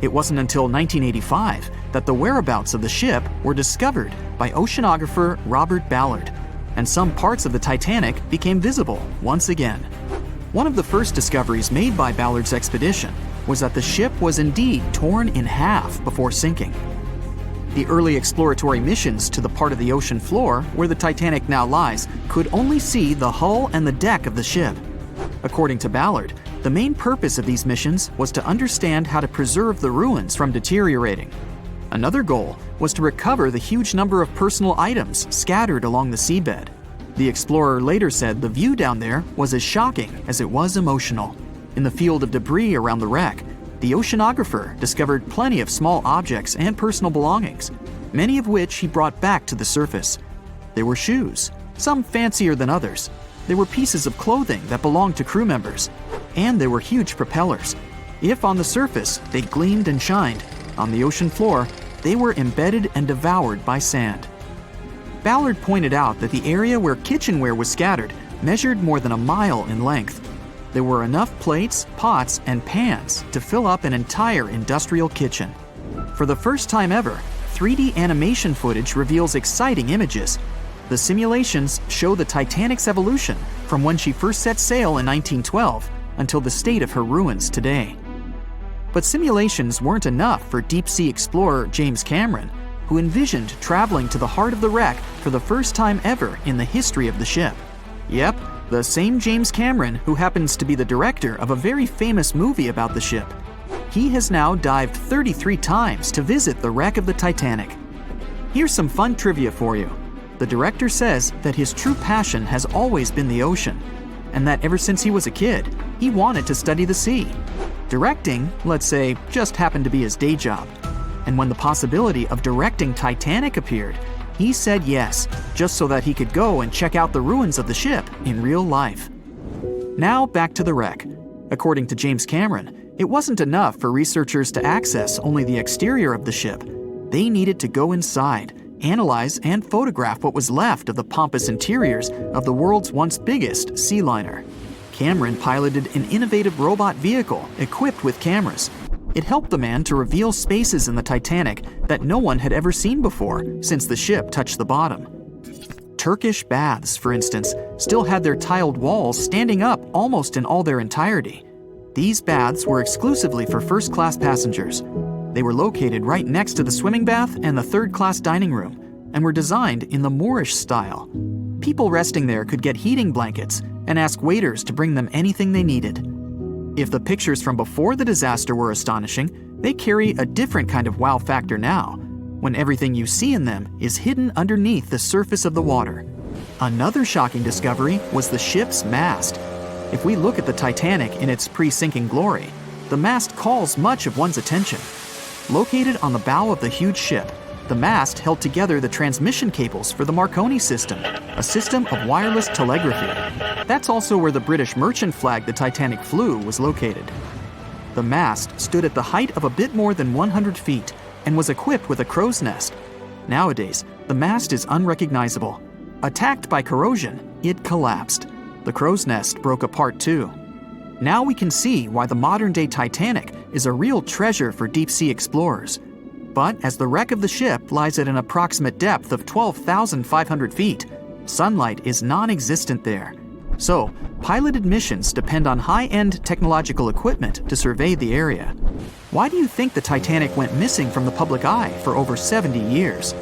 It wasn't until 1985 that the whereabouts of the ship were discovered by oceanographer Robert Ballard, and some parts of the Titanic became visible once again. One of the first discoveries made by Ballard's expedition was that the ship was indeed torn in half before sinking. The early exploratory missions to the part of the ocean floor where the Titanic now lies could only see the hull and the deck of the ship. According to Ballard, the main purpose of these missions was to understand how to preserve the ruins from deteriorating. Another goal was to recover the huge number of personal items scattered along the seabed. The explorer later said the view down there was as shocking as it was emotional. In the field of debris around the wreck, the oceanographer discovered plenty of small objects and personal belongings, many of which he brought back to the surface. There were shoes, some fancier than others. There were pieces of clothing that belonged to crew members, and there were huge propellers. If on the surface they gleamed and shined, on the ocean floor they were embedded and devoured by sand. Ballard pointed out that the area where kitchenware was scattered measured more than a mile in length. There were enough plates, pots, and pans to fill up an entire industrial kitchen. For the first time ever, 3D animation footage reveals exciting images. The simulations show the Titanic's evolution from when she first set sail in 1912 until the state of her ruins today. But simulations weren't enough for deep-sea explorer James Cameron, who envisioned traveling to the heart of the wreck for the first time ever in the history of the ship. Yep, the same James Cameron who happens to be the director of a very famous movie about the ship. He has now dived 33 times to visit the wreck of the Titanic. Here's some fun trivia for you. The director says that his true passion has always been the ocean, and that ever since he was a kid, he wanted to study the sea. Directing, let's say, just happened to be his day job. And when the possibility of directing Titanic appeared, he said yes, just so that he could go and check out the ruins of the ship in real life. Now back to the wreck. According to James Cameron, it wasn't enough for researchers to access only the exterior of the ship. They needed to go inside, analyze and photograph what was left of the pompous interiors of the world's once biggest sea liner. Cameron piloted an innovative robot vehicle equipped with cameras. It helped the man to reveal spaces in the Titanic that no one had ever seen before since the ship touched the bottom. Turkish baths, for instance, still had their tiled walls standing up almost in all their entirety. These baths were exclusively for first-class passengers. They were located right next to the swimming bath and the third-class dining room, and were designed in the Moorish style. People resting there could get heating blankets and ask waiters to bring them anything they needed. If the pictures from before the disaster were astonishing, they carry a different kind of wow factor now, when everything you see in them is hidden underneath the surface of the water. Another shocking discovery was the ship's mast. If we look at the Titanic in its pre-sinking glory, the mast calls much of one's attention. Located on the bow of the huge ship, the mast held together the transmission cables for the Marconi system, a system of wireless telegraphy. That's also where the British merchant flag the Titanic flew was located. The mast stood at the height of a bit more than 100 feet and was equipped with a crow's nest. Nowadays, the mast is unrecognizable. Attacked by corrosion, it collapsed. The crow's nest broke apart too. Now we can see why the modern-day Titanic is a real treasure for deep-sea explorers. But as the wreck of the ship lies at an approximate depth of 12,500 feet, sunlight is non-existent there. So, piloted missions depend on high-end technological equipment to survey the area. Why do you think the Titanic went missing from the public eye for over 70 years?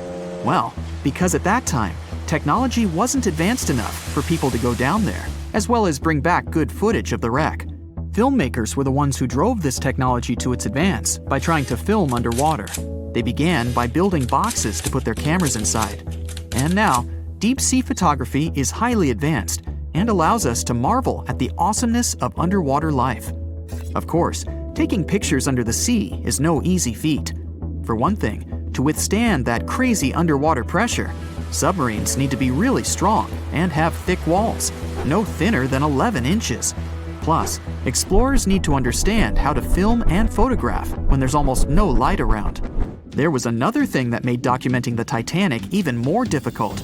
Well, because at that time, technology wasn't advanced enough for people to go down there, as well as bring back good footage of the wreck. Filmmakers were the ones who drove this technology to its advance by trying to film underwater. They began by building boxes to put their cameras inside. And now, deep-sea photography is highly advanced and allows us to marvel at the awesomeness of underwater life. Of course, taking pictures under the sea is no easy feat. For one thing, to withstand that crazy underwater pressure, submarines need to be really strong and have thick walls, no thinner than 11 inches. Plus, explorers need to understand how to film and photograph when there's almost no light around. There was another thing that made documenting the Titanic even more difficult.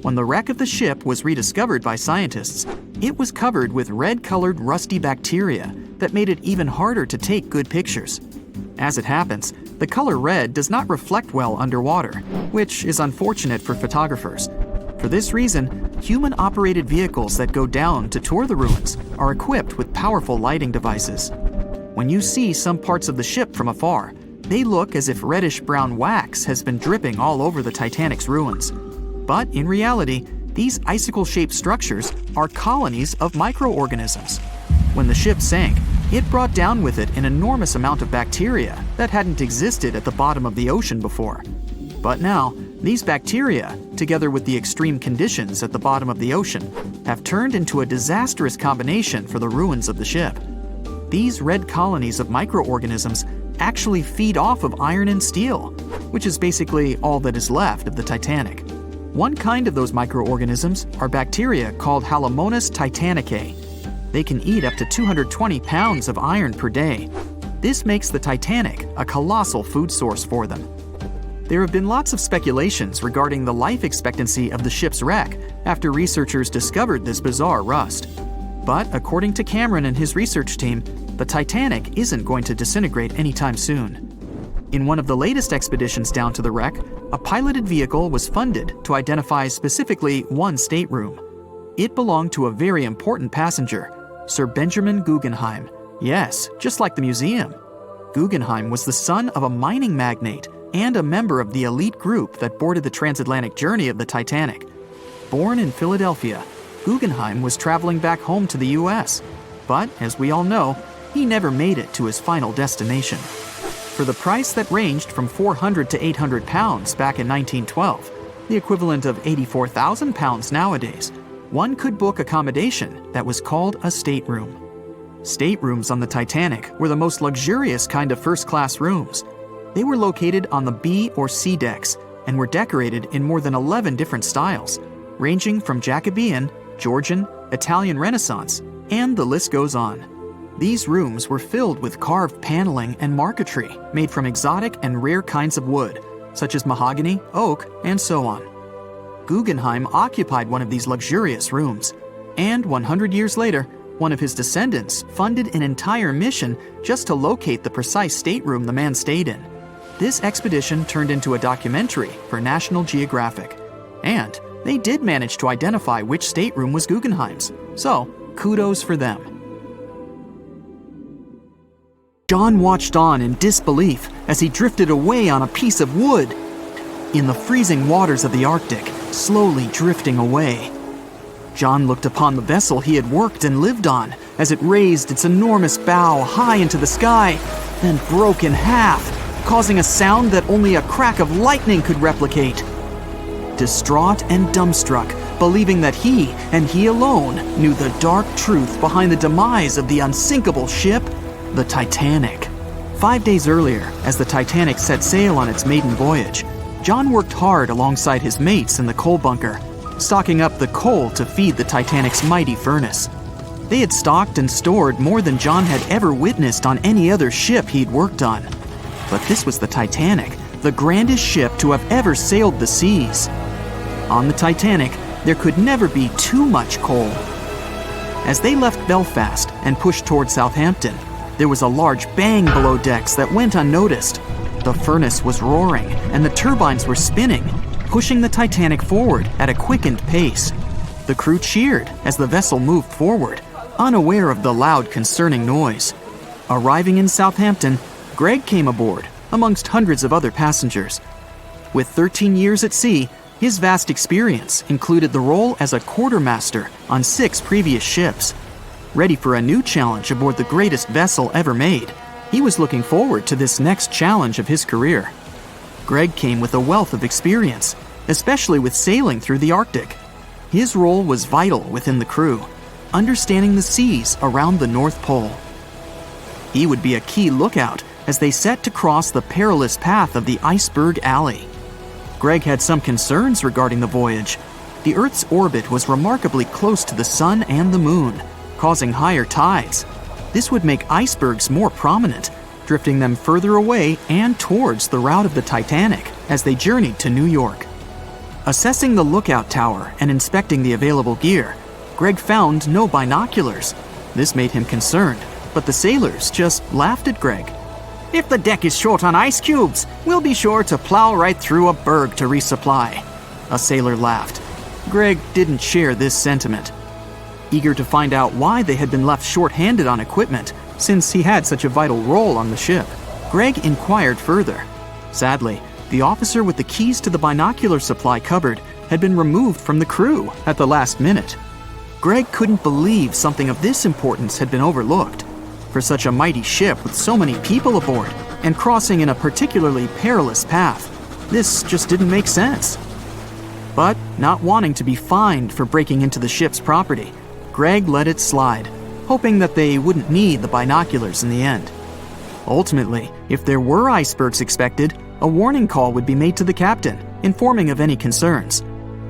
When the wreck of the ship was rediscovered by scientists, it was covered with red-colored rusty bacteria that made it even harder to take good pictures. As it happens, the color red does not reflect well underwater, which is unfortunate for photographers. For this reason, human-operated vehicles that go down to tour the ruins are equipped with powerful lighting devices. When you see some parts of the ship from afar, they look as if reddish-brown wax has been dripping all over the Titanic's ruins. But in reality, these icicle-shaped structures are colonies of microorganisms. When the ship sank, it brought down with it an enormous amount of bacteria that hadn't existed at the bottom of the ocean before. But now, these bacteria, together with the extreme conditions at the bottom of the ocean, have turned into a disastrous combination for the ruins of the ship. These red colonies of microorganisms actually feed off of iron and steel, which is basically all that is left of the Titanic. One kind of those microorganisms are bacteria called Halomonas titanicae. They can eat up to 220 pounds of iron per day. This makes the Titanic a colossal food source for them. There have been lots of speculations regarding the life expectancy of the ship's wreck after researchers discovered this bizarre rust. But according to Cameron and his research team, the Titanic isn't going to disintegrate anytime soon. In one of the latest expeditions down to the wreck, a piloted vehicle was funded to identify specifically one stateroom. It belonged to a very important passenger, Sir Benjamin Guggenheim. Yes, just like the museum. Guggenheim was the son of a mining magnate and a member of the elite group that boarded the transatlantic journey of the Titanic. Born in Philadelphia, Guggenheim was traveling back home to the US. But, as we all know, he never made it to his final destination. For the price that ranged from 400 to 800 pounds back in 1912, the equivalent of 84,000 pounds nowadays, one could book accommodation that was called a stateroom. Staterooms on the Titanic were the most luxurious kind of first-class rooms. They were located on the B or C decks and were decorated in more than 11 different styles, ranging from Jacobean, Georgian, Italian Renaissance, and the list goes on. These rooms were filled with carved paneling and marquetry made from exotic and rare kinds of wood, such as mahogany, oak, and so on. Guggenheim occupied one of these luxurious rooms, and 100 years later, one of his descendants funded an entire mission just to locate the precise stateroom the man stayed in. This expedition turned into a documentary for National Geographic, and they did manage to identify which stateroom was Guggenheim's, so kudos for them. John watched on in disbelief as he drifted away on a piece of wood. In the freezing waters of the Arctic, slowly drifting away. John looked upon the vessel he had worked and lived on as it raised its enormous bow high into the sky, then broke in half, causing a sound that only a crack of lightning could replicate. Distraught and dumbstruck, believing that he, and he alone, knew the dark truth behind the demise of the unsinkable ship, the Titanic. 5 days earlier, as the Titanic set sail on its maiden voyage, John worked hard alongside his mates in the coal bunker, stocking up the coal to feed the Titanic's mighty furnace. They had stocked and stored more than John had ever witnessed on any other ship he'd worked on. But this was the Titanic, the grandest ship to have ever sailed the seas. On the Titanic, there could never be too much coal. As they left Belfast and pushed toward Southampton, there was a large bang below decks that went unnoticed. The furnace was roaring and the turbines were spinning, pushing the Titanic forward at a quickened pace. The crew cheered as the vessel moved forward, unaware of the loud, concerning noise. Arriving in Southampton, Greg came aboard, amongst hundreds of other passengers. With 13 years at sea, his vast experience included the role as a quartermaster on 6 previous ships. Ready for a new challenge aboard the greatest vessel ever made, he was looking forward to this next challenge of his career. Greg came with a wealth of experience, especially with sailing through the Arctic. His role was vital within the crew, understanding the seas around the North Pole. He would be a key lookout as they set to cross the perilous path of the Iceberg Alley. Greg had some concerns regarding the voyage. The Earth's orbit was remarkably close to the Sun and the Moon, causing higher tides. This would make icebergs more prominent, drifting them further away and towards the route of the Titanic as they journeyed to New York. Assessing the lookout tower and inspecting the available gear, Greg found no binoculars. This made him concerned, but the sailors just laughed at Greg. "If the deck is short on ice cubes, we'll be sure to plow right through a berg to resupply." A sailor laughed. Greg didn't share this sentiment. Eager to find out why they had been left short-handed on equipment, since he had such a vital role on the ship, Greg inquired further. Sadly, the officer with the keys to the binocular supply cupboard had been removed from the crew at the last minute. Greg couldn't believe something of this importance had been overlooked. For such a mighty ship with so many people aboard and crossing in a particularly perilous path, this just didn't make sense. But not wanting to be fined for breaking into the ship's property, Greg let it slide, hoping that they wouldn't need the binoculars in the end. Ultimately, if there were icebergs expected, a warning call would be made to the captain, informing of any concerns.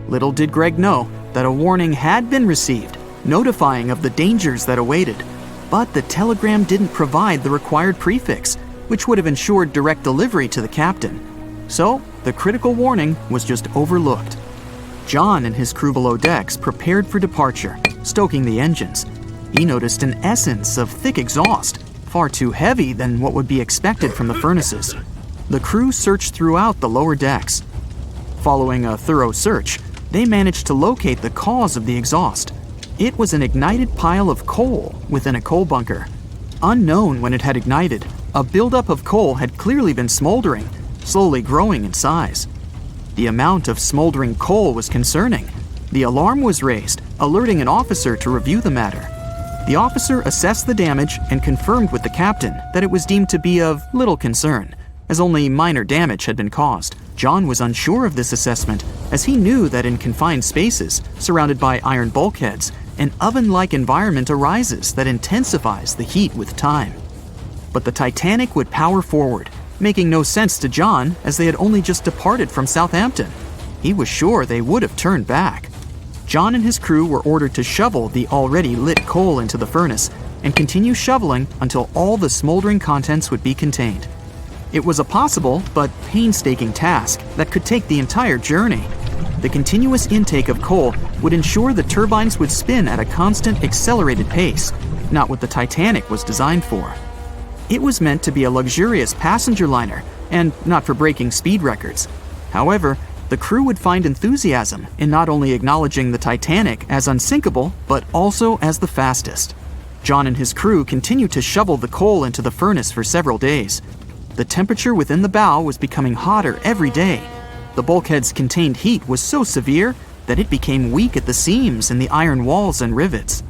Little did Greg know that a warning had been received, notifying of the dangers that awaited. But the telegram didn't provide the required prefix, which would have ensured direct delivery to the captain. So, the critical warning was just overlooked. John and his crew below decks prepared for departure, stoking the engines. He noticed an essence of thick exhaust, far too heavy than what would be expected from the furnaces. The crew searched throughout the lower decks. Following a thorough search, they managed to locate the cause of the exhaust. It was an ignited pile of coal within a coal bunker. Unknown when it had ignited, a buildup of coal had clearly been smoldering, slowly growing in size. The amount of smoldering coal was concerning. The alarm was raised, alerting an officer to review the matter. The officer assessed the damage and confirmed with the captain that it was deemed to be of little concern, as only minor damage had been caused. John was unsure of this assessment, as he knew that in confined spaces, surrounded by iron bulkheads, an oven-like environment arises that intensifies the heat with time. But the Titanic would power forward, making no sense to John as they had only just departed from Southampton. He was sure they would have turned back. John and his crew were ordered to shovel the already lit coal into the furnace and continue shoveling until all the smoldering contents would be contained. It was a possible but painstaking task that could take the entire journey. The continuous intake of coal would ensure the turbines would spin at a constant accelerated pace, not what the Titanic was designed for. It was meant to be a luxurious passenger liner and not for breaking speed records. However, the crew would find enthusiasm in not only acknowledging the Titanic as unsinkable, but also as the fastest. John and his crew continued to shovel the coal into the furnace for several days. The temperature within the bow was becoming hotter every day. The bulkhead's contained heat was so severe that it became weak at the seams in the iron walls and rivets.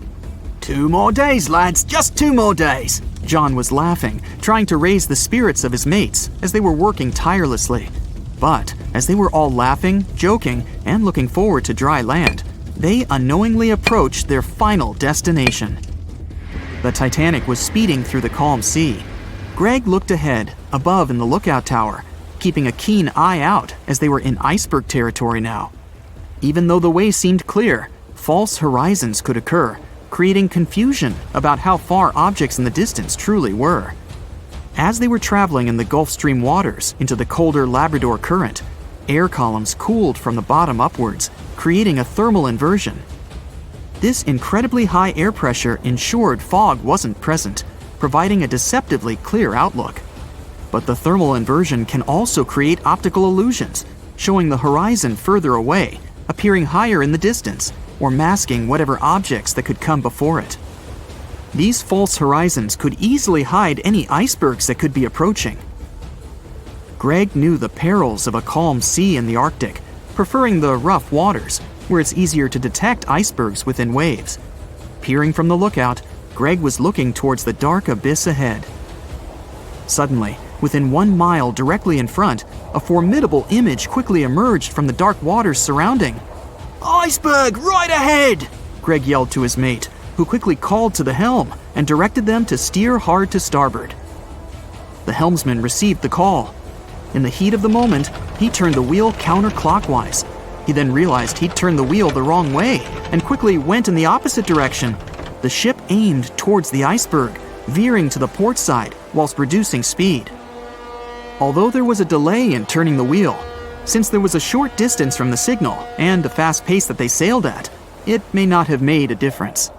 2 more days, lads, just 2 more days. John was laughing, trying to raise the spirits of his mates as they were working tirelessly. But as they were all laughing, joking, and looking forward to dry land, they unknowingly approached their final destination. The Titanic was speeding through the calm sea. Greg looked ahead, above in the lookout tower, keeping a keen eye out as they were in iceberg territory now. Even though the way seemed clear, false horizons could occur, creating confusion about how far objects in the distance truly were. As they were traveling in the Gulf Stream waters into the colder Labrador Current, air columns cooled from the bottom upwards, creating a thermal inversion. This incredibly high air pressure ensured fog wasn't present, providing a deceptively clear outlook. But the thermal inversion can also create optical illusions, showing the horizon further away, appearing higher in the distance, or masking whatever objects that could come before it. These false horizons could easily hide any icebergs that could be approaching. Greg knew the perils of a calm sea in the Arctic, preferring the rough waters, where it's easier to detect icebergs within waves. Peering from the lookout, Greg was looking towards the dark abyss ahead. Suddenly, within 1 mile directly in front, a formidable image quickly emerged from the dark waters surrounding. "Iceberg right ahead!" Greg yelled to his mate, who quickly called to the helm and directed them to steer hard to starboard. The helmsman received the call. In the heat of the moment, he turned the wheel counterclockwise. He then realized he'd turned the wheel the wrong way and quickly went in the opposite direction. The ship aimed towards the iceberg, veering to the port side whilst reducing speed. Although there was a delay in turning the wheel, since there was a short distance from the signal and the fast pace that they sailed at, it may not have made a difference.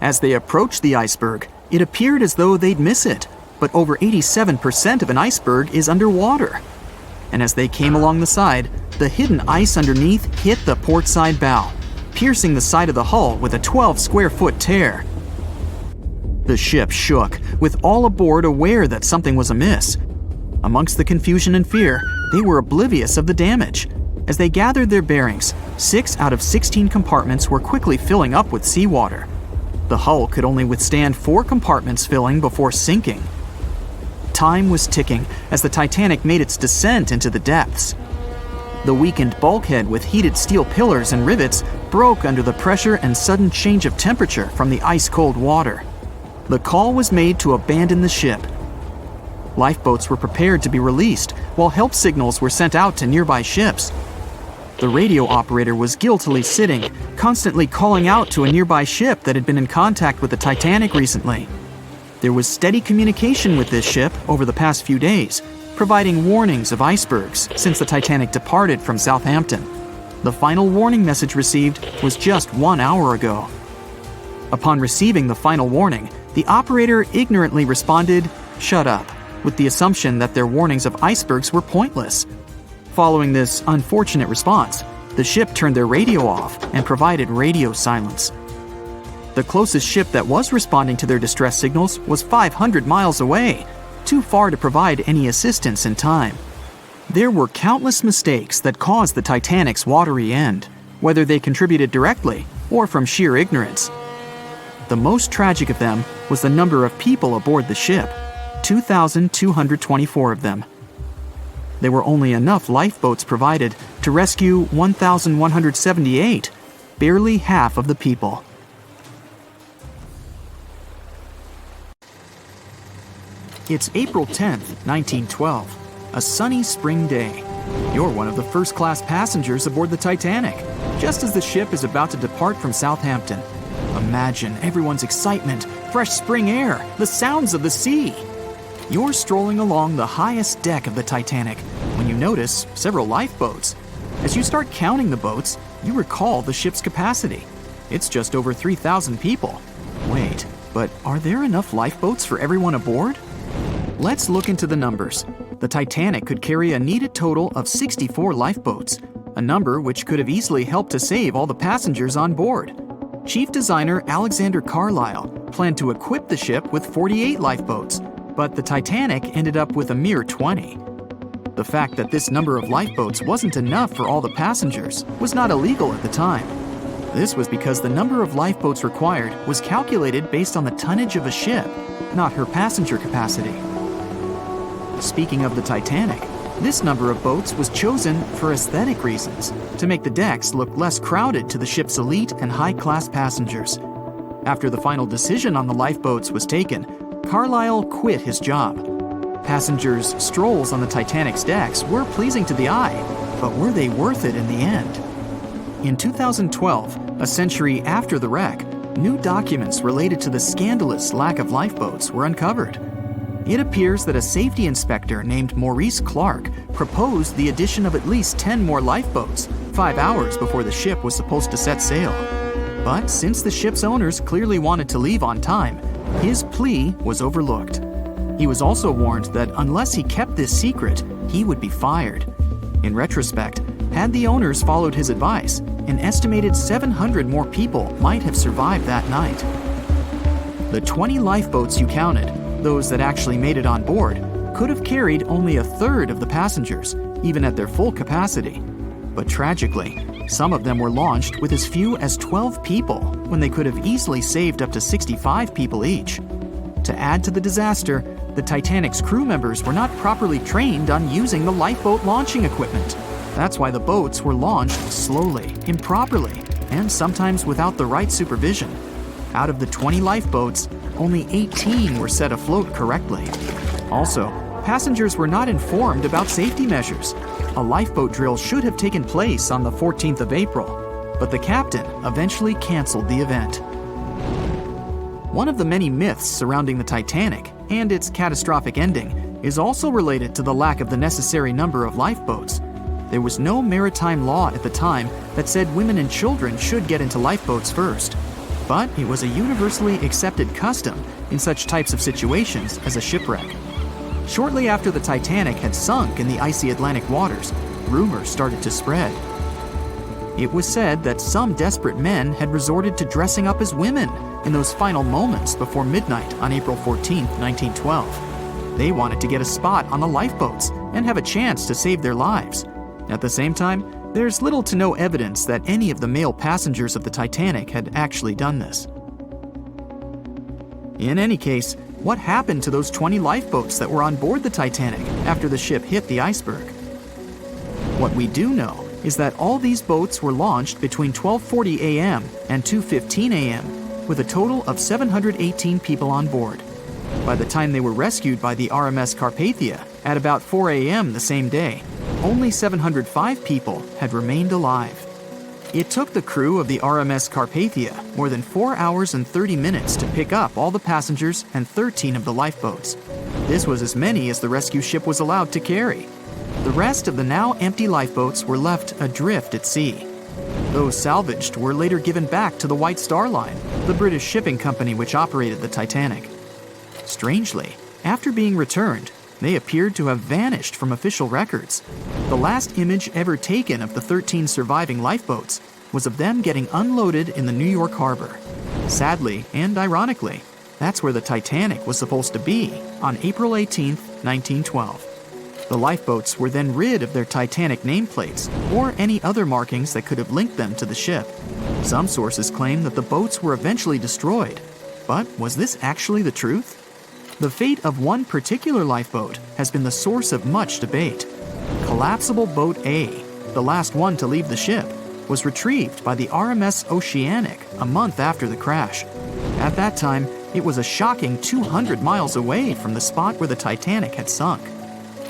As they approached the iceberg, it appeared as though they'd miss it, but over 87% of an iceberg is underwater. And as they came along the side, the hidden ice underneath hit the port side bow, piercing the side of the hull with a 12-square-foot tear. The ship shook, with all aboard aware that something was amiss. Amongst the confusion and fear, they were oblivious of the damage. As they gathered their bearings, 6 out of 16 compartments were quickly filling up with seawater. The hull could only withstand 4 compartments filling before sinking. Time was ticking as the Titanic made its descent into the depths. The weakened bulkhead with heated steel pillars and rivets broke under the pressure and sudden change of temperature from the ice-cold water. The call was made to abandon the ship. Lifeboats were prepared to be released, while help signals were sent out to nearby ships. The radio operator was guiltily sitting, constantly calling out to a nearby ship that had been in contact with the Titanic recently. There was steady communication with this ship over the past few days, providing warnings of icebergs since the Titanic departed from Southampton. The final warning message received was just 1 hour ago. Upon receiving the final warning, the operator ignorantly responded, "Shut up," with the assumption that their warnings of icebergs were pointless. Following this unfortunate response, the ship turned their radio off and provided radio silence. The closest ship that was responding to their distress signals was 500 miles away, too far to provide any assistance in time. There were countless mistakes that caused the Titanic's watery end, whether they contributed directly or from sheer ignorance. The most tragic of them was the number of people aboard the ship, 2,224 of them. There were only enough lifeboats provided to rescue 1,178, barely half of the people. It's April 10th, 1912, a sunny spring day. You're one of the first-class passengers aboard the Titanic, just as the ship is about to depart from Southampton. Imagine everyone's excitement, fresh spring air, the sounds of the sea. You're strolling along the highest deck of the Titanic when you notice several lifeboats. As you start counting the boats, you recall the ship's capacity. It's just over 3,000 people. Wait, but are there enough lifeboats for everyone aboard? Let's look into the numbers. The Titanic could carry a needed total of 64 lifeboats, a number which could have easily helped to save all the passengers on board. Chief designer Alexander Carlisle planned to equip the ship with 48 lifeboats, but the Titanic ended up with a mere 20. The fact that this number of lifeboats wasn't enough for all the passengers was not illegal at the time. This was because the number of lifeboats required was calculated based on the tonnage of a ship, not her passenger capacity. Speaking of the Titanic, this number of boats was chosen for aesthetic reasons, to make the decks look less crowded to the ship's elite and high-class passengers. After the final decision on the lifeboats was taken, Carlisle quit his job. Passengers' strolls on the Titanic's decks were pleasing to the eye, but were they worth it in the end? In 2012, a century after the wreck, new documents related to the scandalous lack of lifeboats were uncovered. It appears that a safety inspector named Maurice Clark proposed the addition of at least 10 more lifeboats, 5 hours before the ship was supposed to set sail. But since the ship's owners clearly wanted to leave on time, his plea was overlooked. He was also warned that unless he kept this secret, he would be fired. In retrospect, had the owners followed his advice, an estimated 700 more people might have survived that night. The 20 lifeboats you counted, those that actually made it on board, could have carried only a third of the passengers, even at their full capacity. But tragically, some of them were launched with as few as 12 people when they could have easily saved up to 65 people each. To add to the disaster, the Titanic's crew members were not properly trained on using the lifeboat launching equipment. That's why the boats were launched slowly, improperly, and sometimes without the right supervision. Out of the 20 lifeboats, only 18 were set afloat correctly. Also, passengers were not informed about safety measures. A lifeboat drill should have taken place on the 14th of April, but the captain eventually canceled the event. One of the many myths surrounding the Titanic and its catastrophic ending is also related to the lack of the necessary number of lifeboats. There was no maritime law at the time that said women and children should get into lifeboats first, but it was a universally accepted custom in such types of situations as a shipwreck. Shortly after the Titanic had sunk in the icy Atlantic waters, rumors started to spread. It was said that some desperate men had resorted to dressing up as women in those final moments before midnight on April 14, 1912. They wanted to get a spot on the lifeboats and have a chance to save their lives. At the same time, there's little to no evidence that any of the male passengers of the Titanic had actually done this. In any case, what happened to those 20 lifeboats that were on board the Titanic after the ship hit the iceberg? What we do know is that all these boats were launched between 12:40 a.m. and 2:15 a.m. with a total of 718 people on board. By the time they were rescued by the RMS Carpathia at about 4 a.m. the same day, only 705 people had remained alive. It took the crew of the RMS Carpathia more than 4 hours and 30 minutes to pick up all the passengers and 13 of the lifeboats. This was as many as the rescue ship was allowed to carry. The rest of the now empty lifeboats were left adrift at sea. Those salvaged were later given back to the White Star Line, the British shipping company which operated the Titanic. Strangely, after being returned, they appeared to have vanished from official records. The last image ever taken of the 13 surviving lifeboats was of them getting unloaded in the New York harbor. Sadly and ironically, that's where the Titanic was supposed to be on April 18, 1912. The lifeboats were then rid of their Titanic nameplates or any other markings that could have linked them to the ship. Some sources claim that the boats were eventually destroyed. But was this actually the truth? The fate of one particular lifeboat has been the source of much debate. Collapsible Boat A, the last one to leave the ship, was retrieved by the RMS Oceanic a month after the crash. At that time, it was a shocking 200 miles away from the spot where the Titanic had sunk.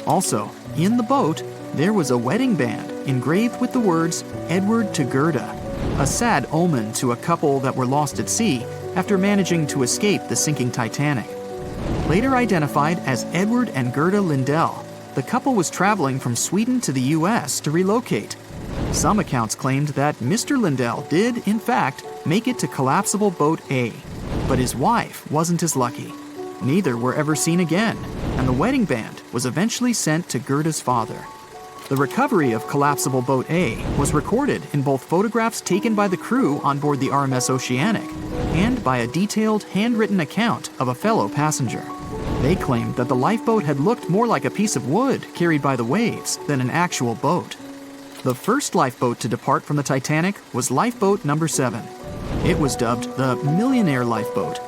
Also, in the boat, there was a wedding band engraved with the words "Edward to Gerda," a sad omen to a couple that were lost at sea after managing to escape the sinking Titanic. Later identified as Edward and Gerda Lindell, the couple was traveling from Sweden to the U.S. to relocate. Some accounts claimed that Mr. Lindell did, in fact, make it to Collapsible Boat A, but his wife wasn't as lucky. Neither were ever seen again, and the wedding band was eventually sent to Gerda's father. The recovery of Collapsible Boat A was recorded in both photographs taken by the crew on board the RMS Oceanic and by a detailed handwritten account of a fellow passenger. They claimed that the lifeboat had looked more like a piece of wood carried by the waves than an actual boat. The first lifeboat to depart from the Titanic was Lifeboat Number 7. It was dubbed the Millionaire Lifeboat.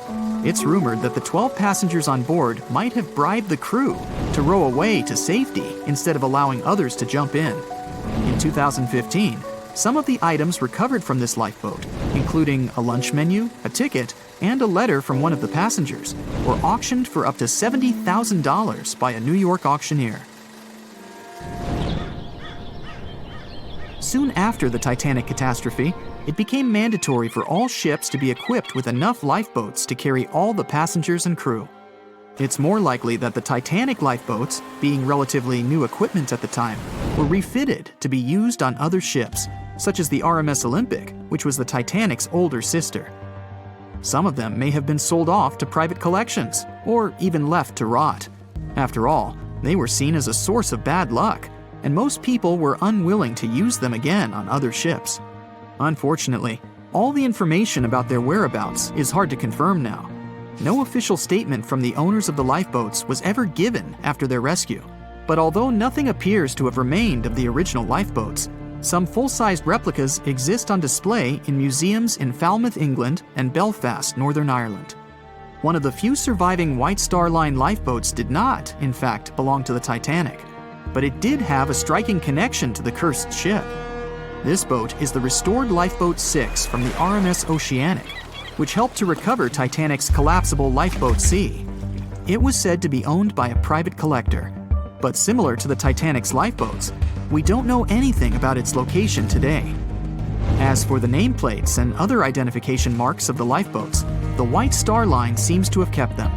It's rumored that the 12 passengers on board might have bribed the crew to row away to safety instead of allowing others to jump in. In 2015, some of the items recovered from this lifeboat, including a lunch menu, a ticket, and a letter from one of the passengers, were auctioned for up to $70,000 by a New York auctioneer. Soon after the Titanic catastrophe, it became mandatory for all ships to be equipped with enough lifeboats to carry all the passengers and crew. It's more likely that the Titanic lifeboats, being relatively new equipment at the time, were refitted to be used on other ships, such as the RMS Olympic, which was the Titanic's older sister. Some of them may have been sold off to private collections, or even left to rot. After all, they were seen as a source of bad luck, and most people were unwilling to use them again on other ships. Unfortunately, all the information about their whereabouts is hard to confirm now. No official statement from the owners of the lifeboats was ever given after their rescue. But although nothing appears to have remained of the original lifeboats, some full-sized replicas exist on display in museums in Falmouth, England, and Belfast, Northern Ireland. One of the few surviving White Star Line lifeboats did not, in fact, belong to the Titanic, but it did have a striking connection to the cursed ship. This boat is the restored Lifeboat 6 from the RMS Oceanic, which helped to recover Titanic's collapsible Lifeboat C. It was said to be owned by a private collector, but similar to the Titanic's lifeboats, we don't know anything about its location today. As for the nameplates and other identification marks of the lifeboats, the White Star Line seems to have kept them.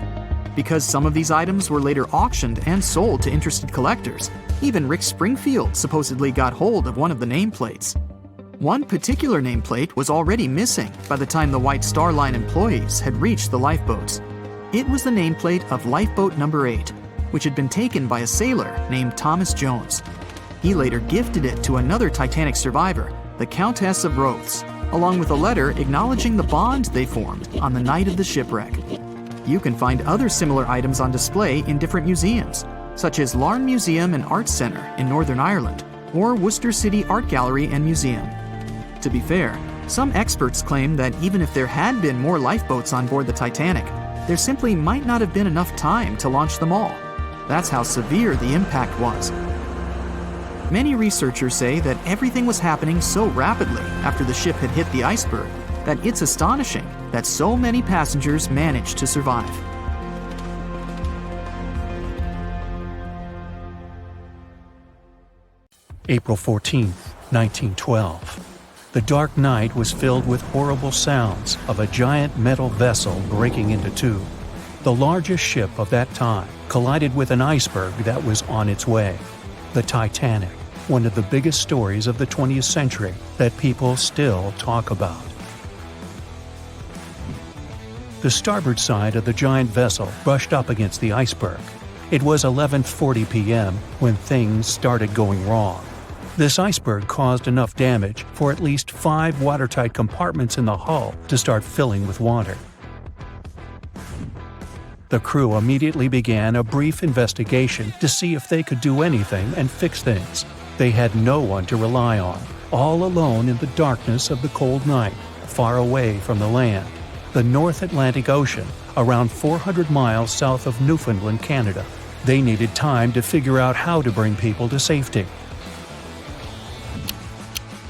Because some of these items were later auctioned and sold to interested collectors, even Rick Springfield supposedly got hold of one of the nameplates. One particular nameplate was already missing by the time the White Star Line employees had reached the lifeboats. It was the nameplate of Lifeboat Number 8, which had been taken by a sailor named Thomas Jones. He later gifted it to another Titanic survivor, the Countess of Rothes, along with a letter acknowledging the bond they formed on the night of the shipwreck. You can find other similar items on display in different museums, such as Larne Museum and Arts Centre in Northern Ireland, or Worcester City Art Gallery and Museum. To be fair, some experts claim that even if there had been more lifeboats on board the Titanic, there simply might not have been enough time to launch them all. That's how severe the impact was. Many researchers say that everything was happening so rapidly after the ship had hit the iceberg that it's astonishing that so many passengers managed to survive. April 14th, 1912. The dark night was filled with horrible sounds of a giant metal vessel breaking into two. The largest ship of that time collided with an iceberg that was on its way. The Titanic, one of the biggest stories of the 20th century that people still talk about. The starboard side of the giant vessel brushed up against the iceberg. It was 11:40 p.m. when things started going wrong. This iceberg caused enough damage for at least 5 watertight compartments in the hull to start filling with water. The crew immediately began a brief investigation to see if they could do anything and fix things. They had no one to rely on, all alone in the darkness of the cold night, far away from the land. The North Atlantic Ocean, around 400 miles south of Newfoundland, Canada. They needed time to figure out how to bring people to safety.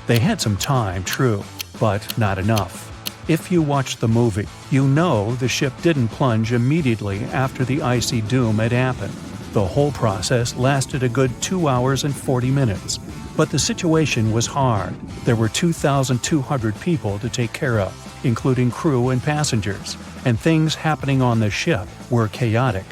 They had some time, true, but not enough. If you watched the movie, you know the ship didn't plunge immediately after the icy doom had happened. The whole process lasted a good 2 hours and 40 minutes. But the situation was hard. There were 2,200 people to take care of, including crew and passengers, and things happening on the ship were chaotic.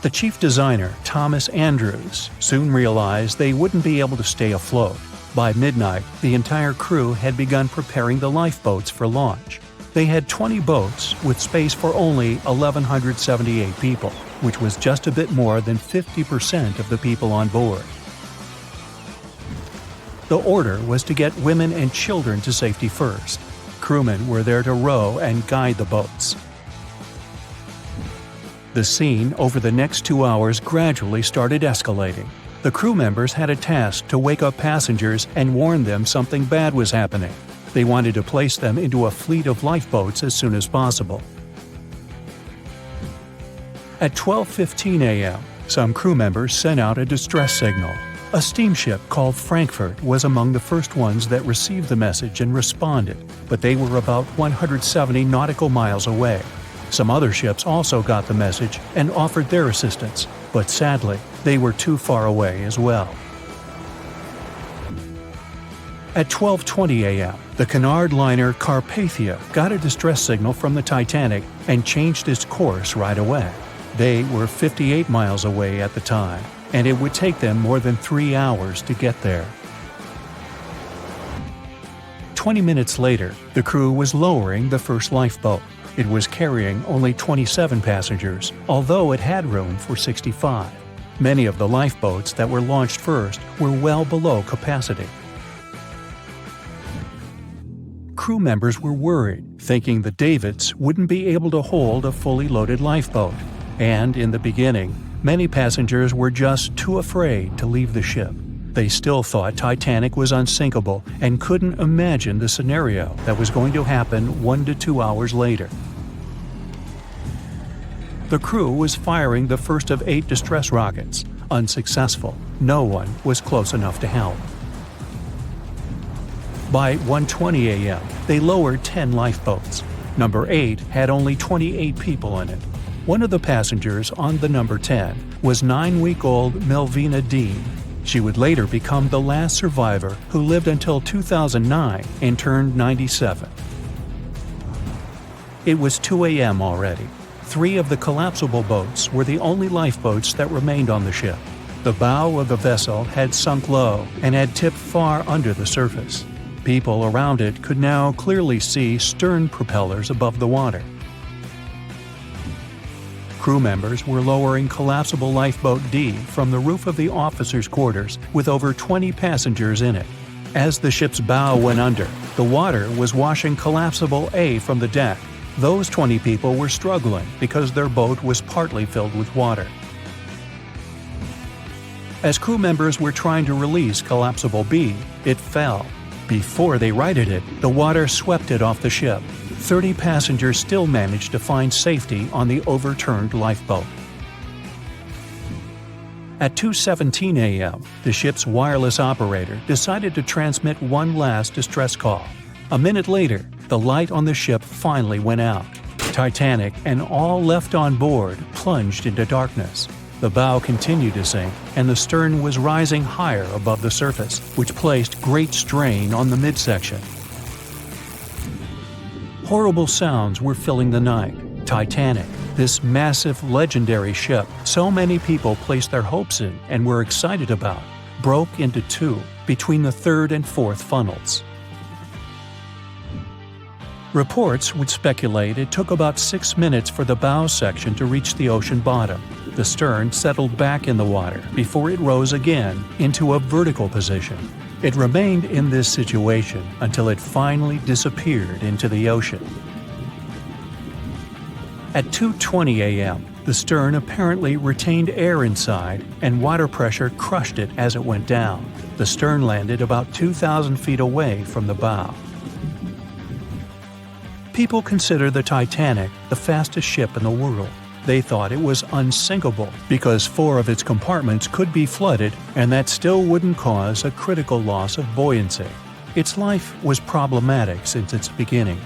The chief designer, Thomas Andrews, soon realized they wouldn't be able to stay afloat. By midnight, the entire crew had begun preparing the lifeboats for launch. They had 20 boats with space for only 1,178 people, which was just a bit more than 50% of the people on board. The order was to get women and children to safety first. Crewmen were there to row and guide the boats. The scene over the next 2 hours gradually started escalating. The crew members had a task to wake up passengers and warn them something bad was happening. They wanted to place them into a fleet of lifeboats as soon as possible. At 12:15 a.m., some crew members sent out a distress signal. A steamship called Frankfurt was among the first ones that received the message and responded, but they were about 170 nautical miles away. Some other ships also got the message and offered their assistance, but sadly, they were too far away as well. At 12:20 a.m., the Cunard liner Carpathia got a distress signal from the Titanic and changed its course right away. They were 58 miles away at the time, and it would take them more than 3 hours to get there. 20 minutes later, the crew was lowering the first lifeboat. It was carrying only 27 passengers, although it had room for 65. Many of the lifeboats that were launched first were well below capacity. crew members were worried, thinking the davits wouldn't be able to hold a fully loaded lifeboat. And in the beginning, many passengers were just too afraid to leave the ship. They still thought Titanic was unsinkable and couldn't imagine the scenario that was going to happen 1 to 2 hours later. The crew was firing the first of 8 distress rockets. Unsuccessful. No one was close enough to help. By 1:20 a.m., they lowered 10 lifeboats. Number 8 had only 28 people in it. One of the passengers on the number 10 was 9-week-old Melvina Dean. She would later become the last survivor who lived until 2009 and turned 97. It was 2 a.m. already. 3 of the collapsible boats were the only lifeboats that remained on the ship. The bow of the vessel had sunk low and had tipped far under the surface. People around it could now clearly see stern propellers above the water. Crew members were lowering collapsible lifeboat D from the roof of the officers' quarters with over 20 passengers in it. As the ship's bow went under, the water was washing collapsible A from the deck. Those 20 people were struggling because their boat was partly filled with water. As crew members were trying to release collapsible B, it fell. Before they righted it, the water swept it off the ship. 30 passengers still managed to find safety on the overturned lifeboat. At 2:17 a.m., the ship's wireless operator decided to transmit one last distress call. A minute later, the light on the ship finally went out. Titanic and all left on board plunged into darkness. The bow continued to sink, and the stern was rising higher above the surface, which placed great strain on the midsection. Horrible sounds were filling the night. Titanic, this massive, legendary ship so many people placed their hopes in and were excited about, broke into 2 between the 3rd and 4th funnels. Reports would speculate it took about 6 minutes for the bow section to reach the ocean bottom. The stern settled back in the water before it rose again into a vertical position. It remained in this situation until it finally disappeared into the ocean. At 2:20 a.m., the stern apparently retained air inside, and water pressure crushed it as it went down. The stern landed about 2,000 feet away from the bow. People consider the Titanic the fastest ship in the world. They thought it was unsinkable because 4 of its compartments could be flooded, and that still wouldn't cause a critical loss of buoyancy. Its life was problematic since its beginning.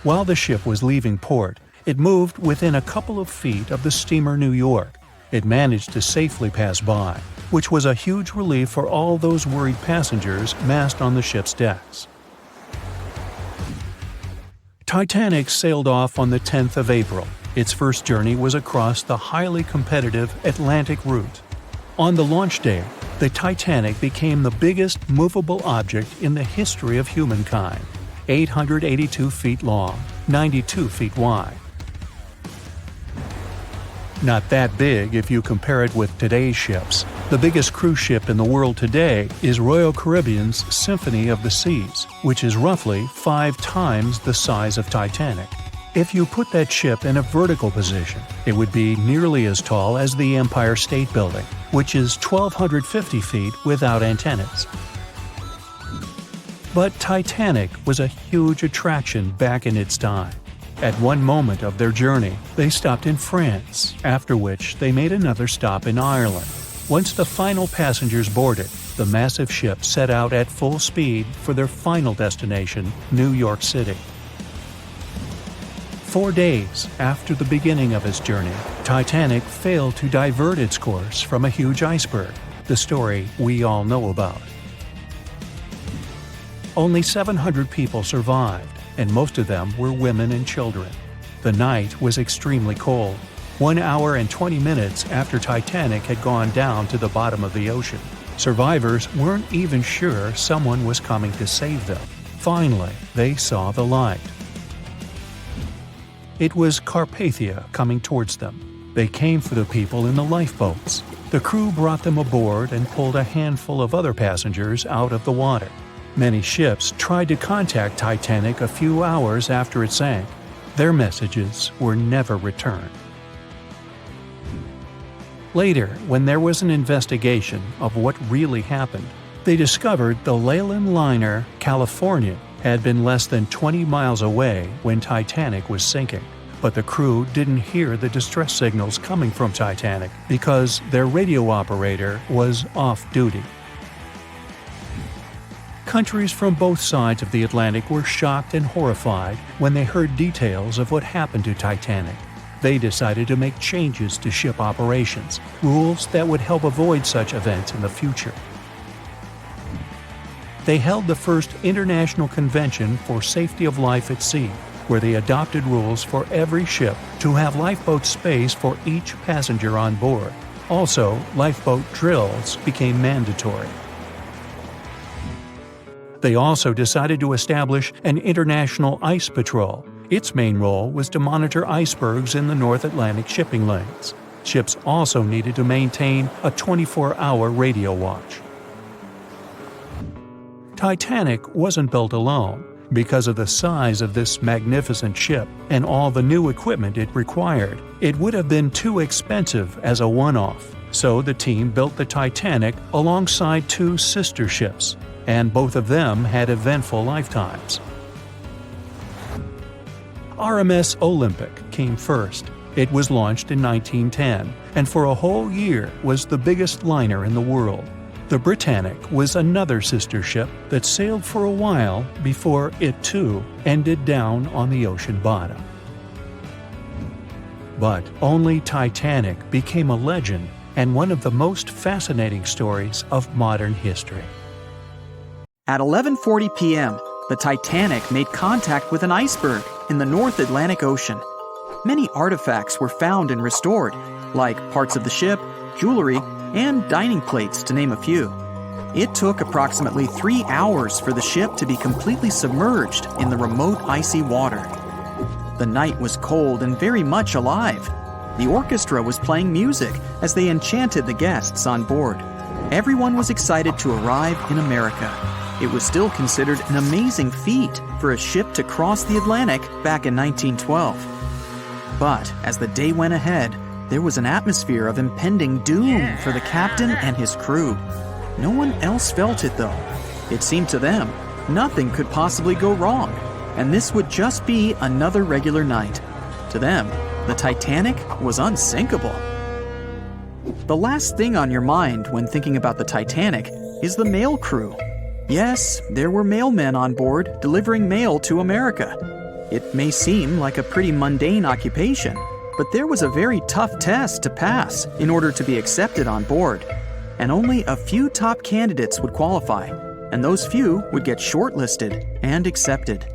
While the ship was leaving port, it moved within a couple of feet of the steamer New York. It managed to safely pass by, which was a huge relief for all those worried passengers massed on the ship's decks. Titanic sailed off on the 10th of April. Its first journey was across the highly competitive Atlantic route. On the launch day, the Titanic became the biggest movable object in the history of humankind, 882 feet long, 92 feet wide. Not that big if you compare it with today's ships. The biggest cruise ship in the world today is Royal Caribbean's Symphony of the Seas, which is roughly 5 times the size of Titanic. If you put that ship in a vertical position, it would be nearly as tall as the Empire State Building, which is 1,250 feet without antennas. But Titanic was a huge attraction back in its time. At one moment of their journey, they stopped in France, after which they made another stop in Ireland. Once the final passengers boarded, the massive ship set out at full speed for their final destination, New York City. 4 days after the beginning of its journey, Titanic failed to divert its course from a huge iceberg, the story we all know about. Only 700 people survived, and most of them were women and children. The night was extremely cold, 1 hour and 20 minutes after Titanic had gone down to the bottom of the ocean. Survivors weren't even sure someone was coming to save them. Finally, they saw the light. It was Carpathia coming towards them. They came for the people in the lifeboats. The crew brought them aboard and pulled a handful of other passengers out of the water. Many ships tried to contact Titanic a few hours after it sank. Their messages were never returned. Later, when there was an investigation of what really happened, they discovered the Leyland liner California had been less than 20 miles away when Titanic was sinking. But the crew didn't hear the distress signals coming from Titanic because their radio operator was off duty. Countries from both sides of the Atlantic were shocked and horrified when they heard details of what happened to Titanic. They decided to make changes to ship operations, rules that would help avoid such events in the future. They held the first International Convention for Safety of Life at Sea, where they adopted rules for every ship to have lifeboat space for each passenger on board. Also, lifeboat drills became mandatory. They also decided to establish an international ice patrol. Its main role was to monitor icebergs in the North Atlantic shipping lanes. Ships also needed to maintain a 24-hour radio watch. Titanic wasn't built alone. Because of the size of this magnificent ship and all the new equipment it required, it would have been too expensive as a one-off. So the team built the Titanic alongside two sister ships, and both of them had eventful lifetimes. RMS Olympic came first. It was launched in 1910, and for a whole year was the biggest liner in the world. The Britannic was another sister ship that sailed for a while before it too ended down on the ocean bottom. But only Titanic became a legend and one of the most fascinating stories of modern history. At 11:40 p.m., the Titanic made contact with an iceberg in the North Atlantic Ocean. Many artifacts were found and restored, like parts of the ship, jewelry, and dining plates, to name a few. It took approximately 3 hours for the ship to be completely submerged in the remote icy water. The night was cold and very much alive. The orchestra was playing music as they enchanted the guests on board. Everyone was excited to arrive in America. It was still considered an amazing feat for a ship to cross the Atlantic back in 1912. But as the day went ahead, there was an atmosphere of impending doom for the captain and his crew. No one else felt it though. It seemed to them nothing could possibly go wrong, and this would just be another regular night. To them, the Titanic was unsinkable. The last thing on your mind when thinking about the Titanic is the mail crew. Yes, there were mailmen on board delivering mail to America. It may seem like a pretty mundane occupation, but there was a very tough test to pass in order to be accepted on board, and only a few top candidates would qualify, and those few would get shortlisted and accepted.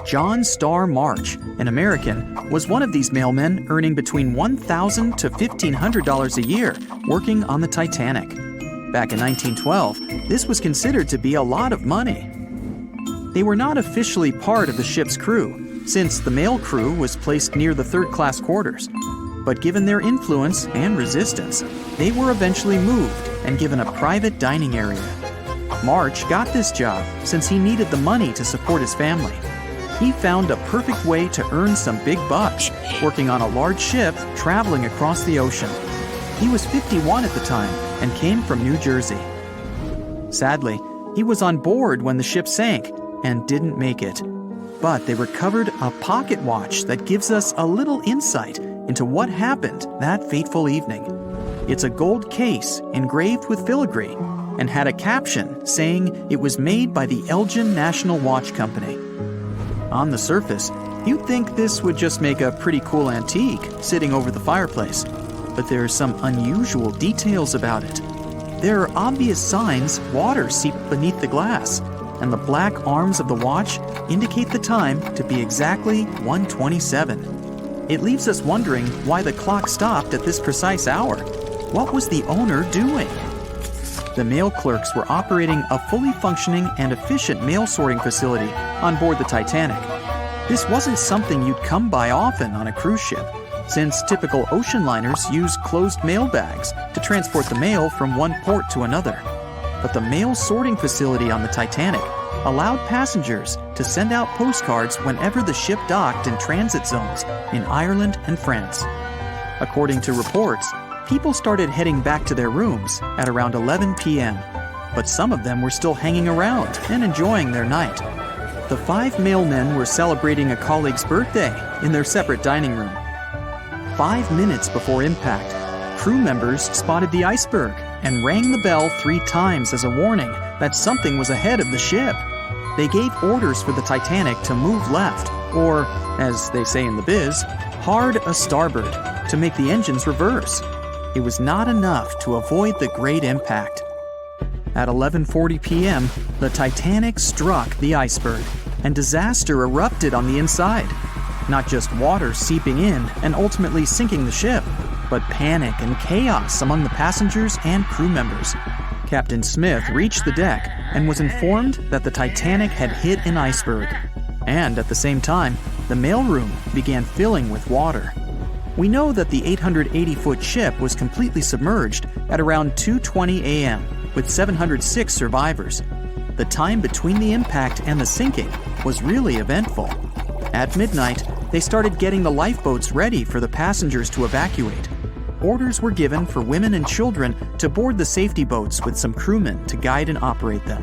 John Starr March, an American, was one of these mailmen earning between $1,000 to $1,500 a year working on the Titanic. Back in 1912, this was considered to be a lot of money. They were not officially part of the ship's crew, since the mail crew was placed near the third-class quarters. But given their influence and resistance, they were eventually moved and given a private dining area. March got this job since he needed the money to support his family. He found a perfect way to earn some big bucks, working on a large ship traveling across the ocean. He was 51 at the time and came from New Jersey. Sadly, he was on board when the ship sank and didn't make it. But they recovered a pocket watch that gives us a little insight into what happened that fateful evening. It's a gold case engraved with filigree and had a caption saying it was made by the Elgin National Watch Company. On the surface, you'd think this would just make a pretty cool antique sitting over the fireplace, but there are some unusual details about it. There are obvious signs water seeped beneath the glass, and the black arms of the watch indicate the time to be exactly 1:27. It leaves us wondering why the clock stopped at this precise hour. What was the owner doing? The mail clerks were operating a fully functioning and efficient mail sorting facility on board the Titanic. This wasn't something you'd come by often on a cruise ship, since typical ocean liners use closed mail bags to transport the mail from one port to another. But the mail sorting facility on the Titanic allowed passengers to send out postcards whenever the ship docked in transit zones in Ireland and France. According to reports, people started heading back to their rooms at around 11 p.m., but some of them were still hanging around and enjoying their night. The 5 mailmen were celebrating a colleague's birthday in their separate dining room. 5 minutes before impact, crew members spotted the iceberg and rang the bell 3 times as a warning that something was ahead of the ship. They gave orders for the Titanic to move left, or, as they say in the biz, hard a starboard, to make the engines reverse. It was not enough to avoid the great impact. At 11:40 p.m., the Titanic struck the iceberg, and disaster erupted on the inside. Not just water seeping in and ultimately sinking the ship, but panic and chaos among the passengers and crew members. Captain Smith reached the deck and was informed that the Titanic had hit an iceberg. And at the same time, the mailroom began filling with water. We know that the 880-foot ship was completely submerged at around 2:20 a.m., with 706 survivors. The time between the impact and the sinking was really eventful. At midnight, they started getting the lifeboats ready for the passengers to evacuate. Orders were given for women and children to board the safety boats with some crewmen to guide and operate them.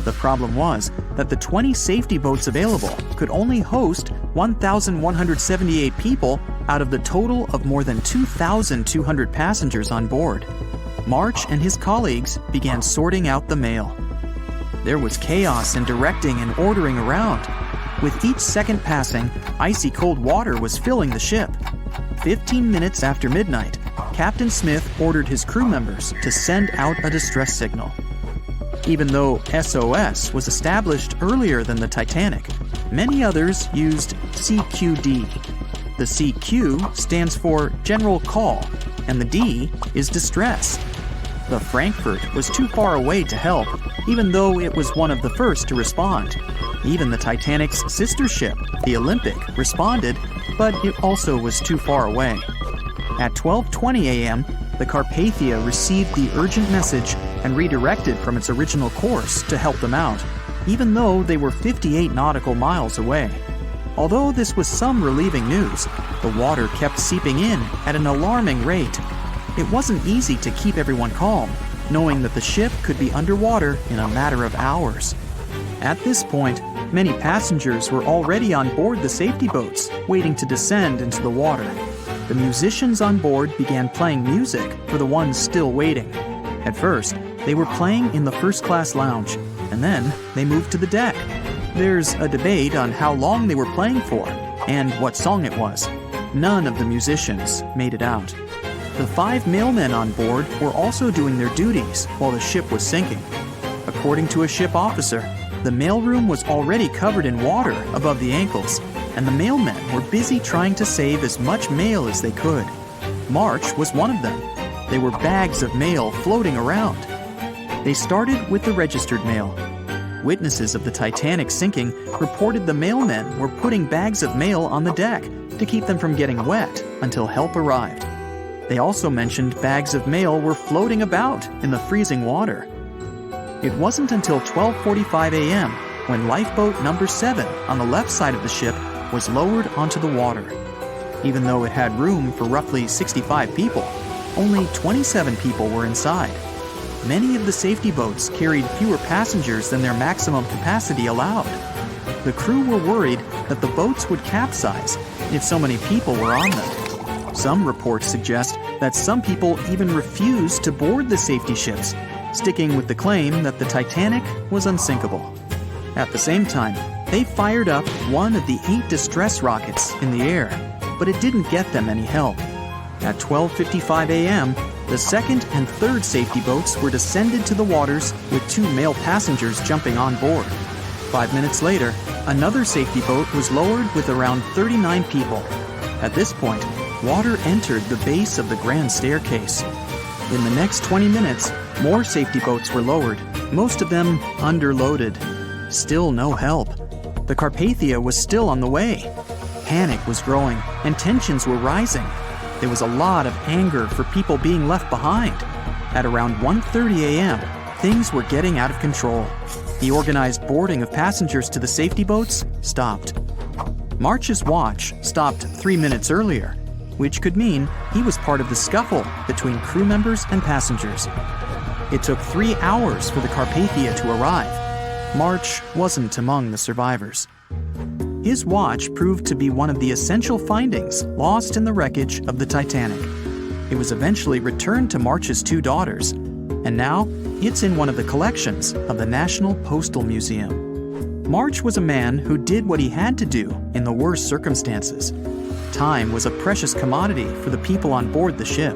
The problem was that the 20 safety boats available could only host 1,178 people out of the total of more than 2,200 passengers on board. March and his colleagues began sorting out the mail. There was chaos in directing and ordering around. With each second passing, icy cold water was filling the ship. 15 minutes after midnight, Captain Smith ordered his crew members to send out a distress signal. Even though SOS was established earlier than the Titanic, many others used CQD. The CQ stands for General Call, and the D is Distress. The Frankfurt was too far away to help, even though it was one of the first to respond. Even the Titanic's sister ship, the Olympic, responded, but it also was too far away. At 12:20 a.m., the Carpathia received the urgent message and redirected from its original course to help them out, even though they were 58 nautical miles away. Although this was some relieving news, the water kept seeping in at an alarming rate. It wasn't easy to keep everyone calm, knowing that the ship could be underwater in a matter of hours. At this point, many passengers were already on board the safety boats, waiting to descend into the water. The musicians on board began playing music for the ones still waiting. At first, they were playing in the first-class lounge, and then they moved to the deck. There's a debate on how long they were playing for, and what song it was. None of the musicians made it out. The 5 mailmen on board were also doing their duties while the ship was sinking. According to a ship officer, the mailroom was already covered in water above the ankles, and the mailmen were busy trying to save as much mail as they could. March was one of them. There were bags of mail floating around. They started with the registered mail. Witnesses of the Titanic sinking reported the mailmen were putting bags of mail on the deck to keep them from getting wet until help arrived. They also mentioned bags of mail were floating about in the freezing water. It wasn't until 12:45 a.m. when lifeboat number 7 on the left side of the ship was lowered onto the water. Even though it had room for roughly 65 people, only 27 people were inside. Many of the safety boats carried fewer passengers than their maximum capacity allowed. The crew were worried that the boats would capsize if so many people were on them. Some reports suggest that some people even refused to board the safety ships, sticking with the claim that the Titanic was unsinkable. At the same time, they fired up one of the 8 distress rockets in the air, but it didn't get them any help. At 12:55 a.m., the second and third safety boats were descended to the waters with 2 male passengers jumping on board. 5 minutes later, another safety boat was lowered with around 39 people. At this point, water entered the base of the grand staircase. In the next 20 minutes, more safety boats were lowered, most of them underloaded. Still no help. The Carpathia was still on the way. Panic was growing, and tensions were rising. There was a lot of anger for people being left behind. At around 1:30 a.m., things were getting out of control. The organized boarding of passengers to the safety boats stopped. March's watch stopped 3 minutes earlier, which could mean he was part of the scuffle between crew members and passengers. It took 3 hours for the Carpathia to arrive. March wasn't among the survivors. His watch proved to be one of the essential findings lost in the wreckage of the Titanic. It was eventually returned to March's 2 daughters, and now it's in one of the collections of the National Postal Museum. March was a man who did what he had to do in the worst circumstances. Time was a precious commodity for the people on board the ship,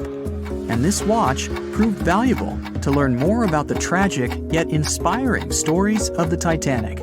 and this watch proved valuable to learn more about the tragic yet inspiring stories of the Titanic.